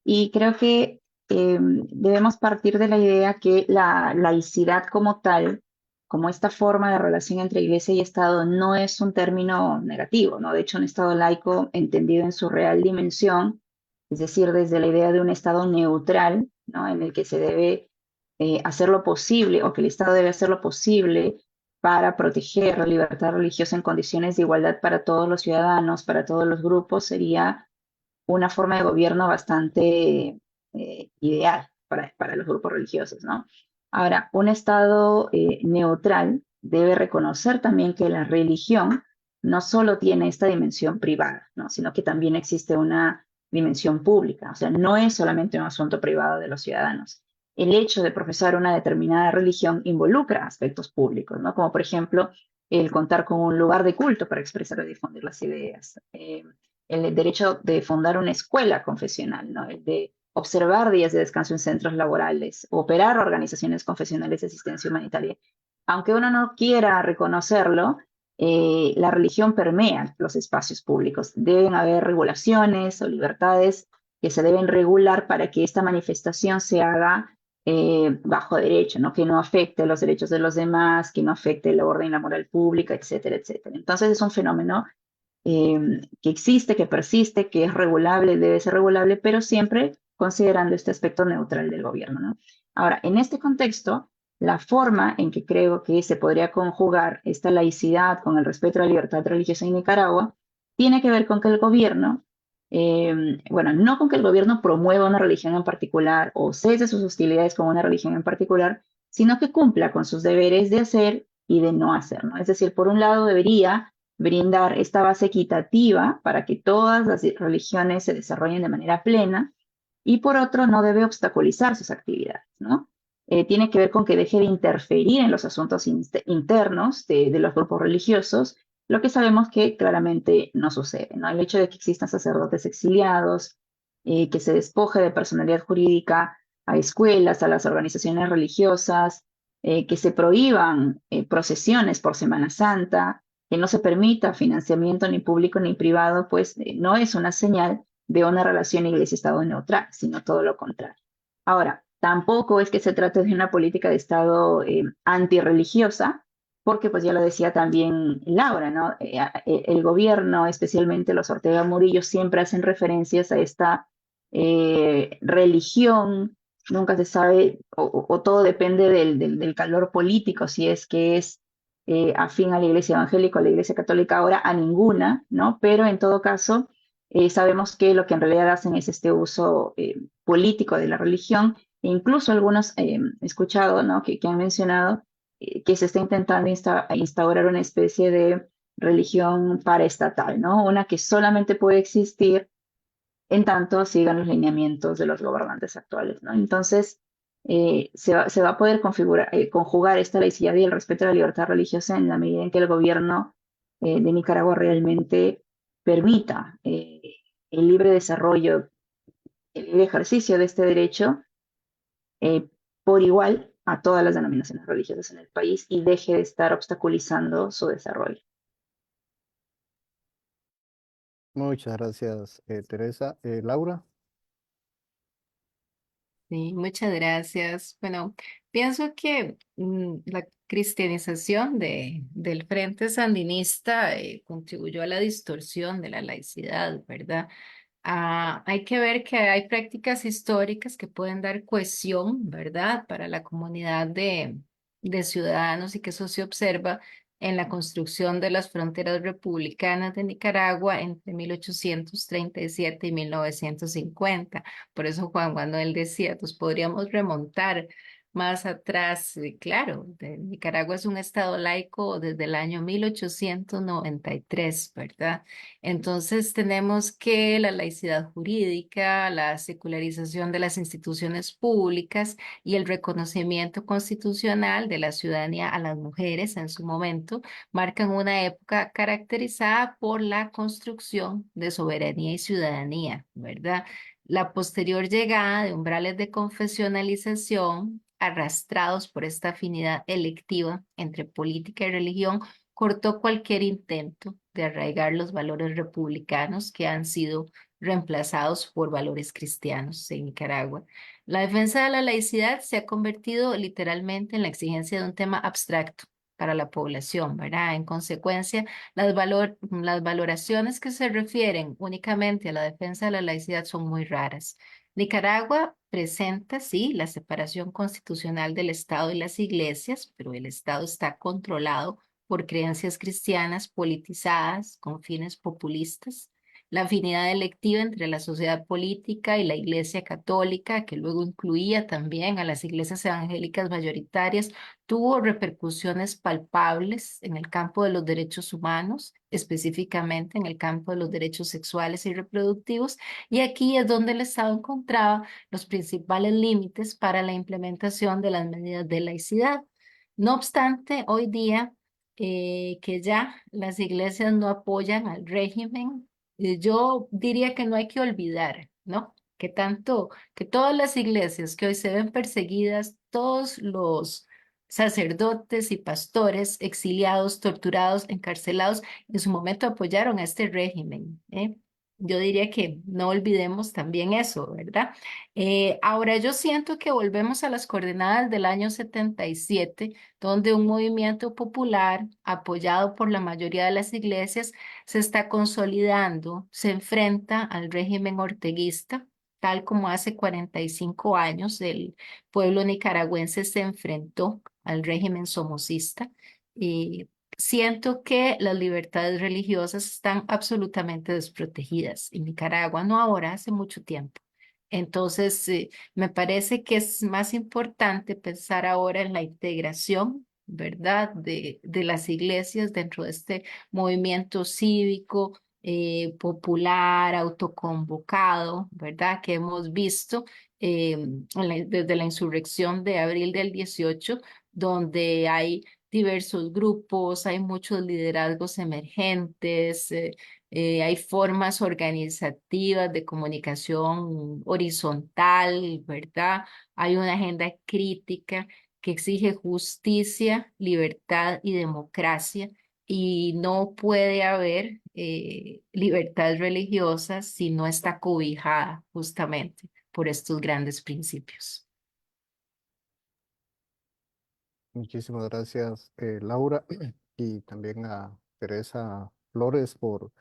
Y creo que debemos partir de la idea que la laicidad como tal, como esta forma de relación entre iglesia y Estado, no es un término negativo, ¿no? De hecho, un Estado laico entendido en su real dimensión, es decir, desde la idea de un Estado neutral, ¿no? En el que se debe hacer lo posible, o que el Estado debe hacer lo posible para proteger la libertad religiosa en condiciones de igualdad para todos los ciudadanos, para todos los grupos, sería una forma de gobierno bastante ideal para los grupos religiosos, ¿no? Ahora, un Estado neutral debe reconocer también que la religión no solo tiene esta dimensión privada, ¿no? Sino que también existe una dimensión pública, o sea, no es solamente un asunto privado de los ciudadanos. El hecho de profesar una determinada religión involucra aspectos públicos, ¿no? Como por ejemplo el contar con un lugar de culto para expresar y difundir las ideas, el derecho de fundar una escuela confesional, ¿no? El de observar días de descanso en centros laborales, operar organizaciones confesionales de asistencia humanitaria. Aunque uno no quiera reconocerlo, la religión permea los espacios públicos. Deben haber regulaciones o libertades que se deben regular para que esta manifestación se haga bajo derecho, ¿no? Que no afecte los derechos de los demás, que no afecte el orden y la moral pública, etcétera, etcétera. Entonces es un fenómeno que existe, que persiste, que es regulable, debe ser regulable, pero siempre considerando este aspecto neutral del gobierno, ¿no? Ahora, en este contexto, la forma en que creo que se podría conjugar esta laicidad con el respeto a la libertad religiosa en Nicaragua tiene que ver con que el gobierno bueno, no con que el gobierno promueva una religión en particular o cese sus hostilidades con una religión en particular, sino que cumpla con sus deberes de hacer y de no hacer, ¿no? Es decir, por un lado debería brindar esta base equitativa para que todas las religiones se desarrollen de manera plena y por otro no debe obstaculizar sus actividades, ¿no? Tiene que ver con que deje de interferir en los asuntos internos de los grupos religiosos, lo que sabemos que claramente no sucede, ¿no? El hecho de que existan sacerdotes exiliados, que se despoje de personalidad jurídica a escuelas, a las organizaciones religiosas, que se prohíban procesiones por Semana Santa, que no se permita financiamiento ni público ni privado, pues no es una señal de una relación iglesia-estado neutral, sino todo lo contrario. Ahora, tampoco es que se trate de una política de Estado antirreligiosa, porque pues ya lo decía también Laura, ¿no? El gobierno, especialmente los Ortega Murillo, siempre hacen referencias a esta religión, nunca se sabe, o todo depende del calor político, si es que es afín a la Iglesia Evangélica o a la Iglesia Católica, ahora a ninguna, ¿no? Pero en todo caso, sabemos que lo que en realidad hacen es este uso político de la religión, e incluso algunos he escuchado, ¿no? que han mencionado que se está intentando instaurar una especie de religión paraestatal, ¿no? Una que solamente puede existir en tanto sigan los lineamientos de los gobernantes actuales, ¿no? Entonces, se va a poder conjugar esta laicidad y el respeto a la libertad religiosa en la medida en que el gobierno de Nicaragua realmente permita el libre desarrollo, el libre ejercicio de este derecho eh, por igual a todas las denominaciones religiosas en el país y deje de estar obstaculizando su desarrollo. Muchas gracias, Teresa. Laura. Sí, muchas gracias. Bueno, pienso que la cristianización del Frente Sandinista contribuyó a la distorsión de la laicidad, ¿verdad? Hay que ver que hay prácticas históricas que pueden dar cohesión, ¿verdad?, para la comunidad de ciudadanos y que eso se observa en la construcción de las fronteras republicanas de Nicaragua entre 1837 y 1950. Por eso Juan Manuel decía, pues podríamos remontar más atrás, claro, Nicaragua es un estado laico desde el año 1893, ¿verdad? Entonces tenemos que la laicidad jurídica, la secularización de las instituciones públicas y el reconocimiento constitucional de la ciudadanía a las mujeres en su momento marcan una época caracterizada por la construcción de soberanía y ciudadanía, ¿verdad? La posterior llegada de umbrales de confesionalización arrastrados por esta afinidad electiva entre política y religión cortó cualquier intento de arraigar los valores republicanos que han sido reemplazados por valores cristianos en Nicaragua. La defensa de la laicidad se ha convertido literalmente en la exigencia de un tema abstracto para la población, ¿verdad? En consecuencia, las valoraciones que se refieren únicamente a la defensa de la laicidad son muy raras. Nicaragua presenta, sí, la separación constitucional del Estado y las iglesias, pero el Estado está controlado por creencias cristianas politizadas con fines populistas, la afinidad electiva entre la sociedad política y la Iglesia Católica, que luego incluía también a las iglesias evangélicas mayoritarias, tuvo repercusiones palpables en el campo de los derechos humanos, específicamente en el campo de los derechos sexuales y reproductivos, y aquí es donde el Estado encontraba los principales límites para la implementación de las medidas de laicidad. No obstante, hoy día que ya las iglesias no apoyan al régimen, yo diría que no hay que olvidar, ¿no? Que tanto, que todas las iglesias que hoy se ven perseguidas, todos los sacerdotes y pastores exiliados, torturados, encarcelados, en su momento apoyaron a este régimen, ¿eh? Yo diría que no olvidemos también eso, ¿verdad? Ahora yo siento que volvemos a las coordenadas del año 77, donde un movimiento popular apoyado por la mayoría de las iglesias se está consolidando, se enfrenta al régimen orteguista, tal como hace 45 años el pueblo nicaragüense se enfrentó al régimen somocista. Y siento que las libertades religiosas están absolutamente desprotegidas en Nicaragua, no ahora, hace mucho tiempo. Entonces, me parece que es más importante pensar ahora en la integración, ¿verdad?, de las iglesias dentro de este movimiento cívico, popular, autoconvocado, ¿verdad?, que hemos visto desde la insurrección de abril del 18, donde hay diversos grupos, hay muchos liderazgos emergentes, hay formas organizativas de comunicación horizontal, ¿verdad? Hay una agenda crítica que exige justicia, libertad y democracia, y no puede haber libertad religiosa si no está cobijada justamente por estos grandes principios. Muchísimas gracias, Laura, y también a Teresa Flores por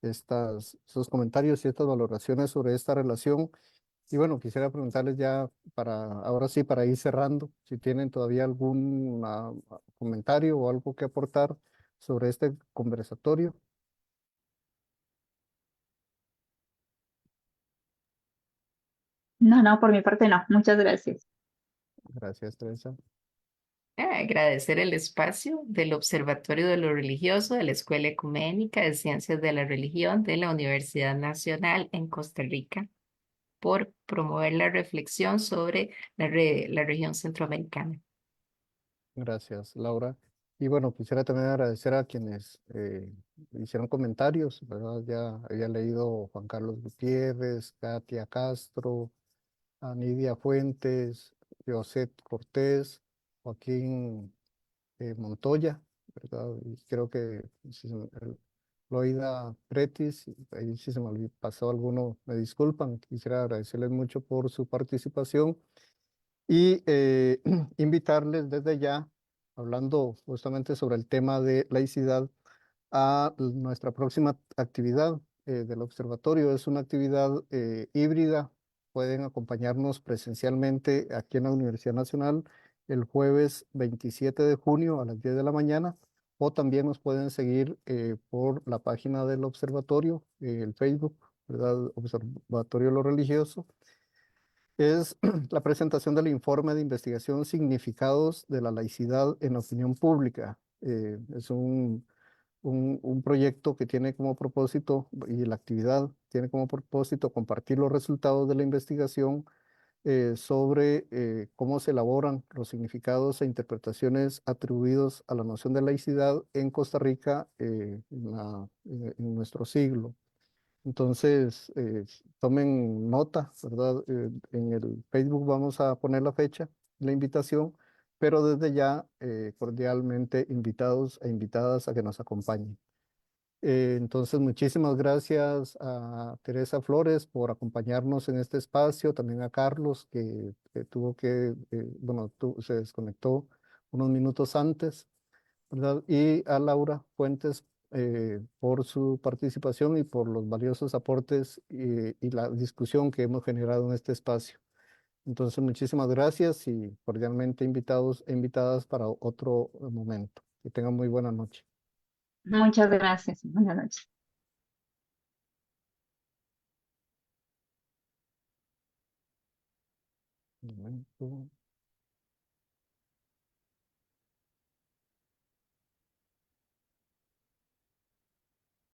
estos comentarios y estas valoraciones sobre esta relación. Y bueno, quisiera preguntarles ya ahora sí, para ir cerrando, si tienen todavía algún comentario o algo que aportar sobre este conversatorio. No, no, por mi parte no. Muchas gracias. Gracias, Teresa. Agradecer el espacio del Observatorio de lo Religioso de la Escuela Ecuménica de Ciencias de la Religión de la Universidad Nacional en Costa Rica por promover la reflexión sobre la región centroamericana. Gracias, Laura. Y bueno, quisiera también agradecer a quienes hicieron comentarios, ¿verdad? Ya había leído Juan Carlos Gutiérrez, Katia Castro, a Nidia Fuentes, José Cortés, Joaquín Montoya, ¿verdad? Y creo que si Loida Pretis, ahí si se me pasó alguno, me disculpan. Quisiera agradecerles mucho por su participación y invitarles desde ya, hablando justamente sobre el tema de laicidad, a nuestra próxima actividad del observatorio. Es una actividad híbrida. Pueden acompañarnos presencialmente aquí en la Universidad Nacional el jueves 27 de junio a las 10 de la mañana, o también nos pueden seguir por la página del observatorio, el Facebook, ¿verdad? Observatorio de lo Religioso. Es la presentación del informe de investigación Significados de la laicidad en la opinión pública. Es un proyecto que tiene como propósito, y la actividad tiene como propósito, compartir los resultados de la investigación sobre cómo se elaboran los significados e interpretaciones atribuidos a la noción de laicidad en Costa Rica en nuestro siglo. Entonces, tomen nota, ¿verdad? En el Facebook vamos a poner la fecha, la invitación, pero desde ya cordialmente invitados e invitadas a que nos acompañen. Entonces, muchísimas gracias a Teresa Flores por acompañarnos en este espacio, también a Carlos, que bueno, se desconectó unos minutos antes, ¿verdad? Y a Laura Fuentes por su participación y por los valiosos aportes y la discusión que hemos generado en este espacio. Entonces, muchísimas gracias y cordialmente invitados e invitadas para otro momento. Que tengan muy buena noche. Muchas gracias. Buenas noches. Un momento.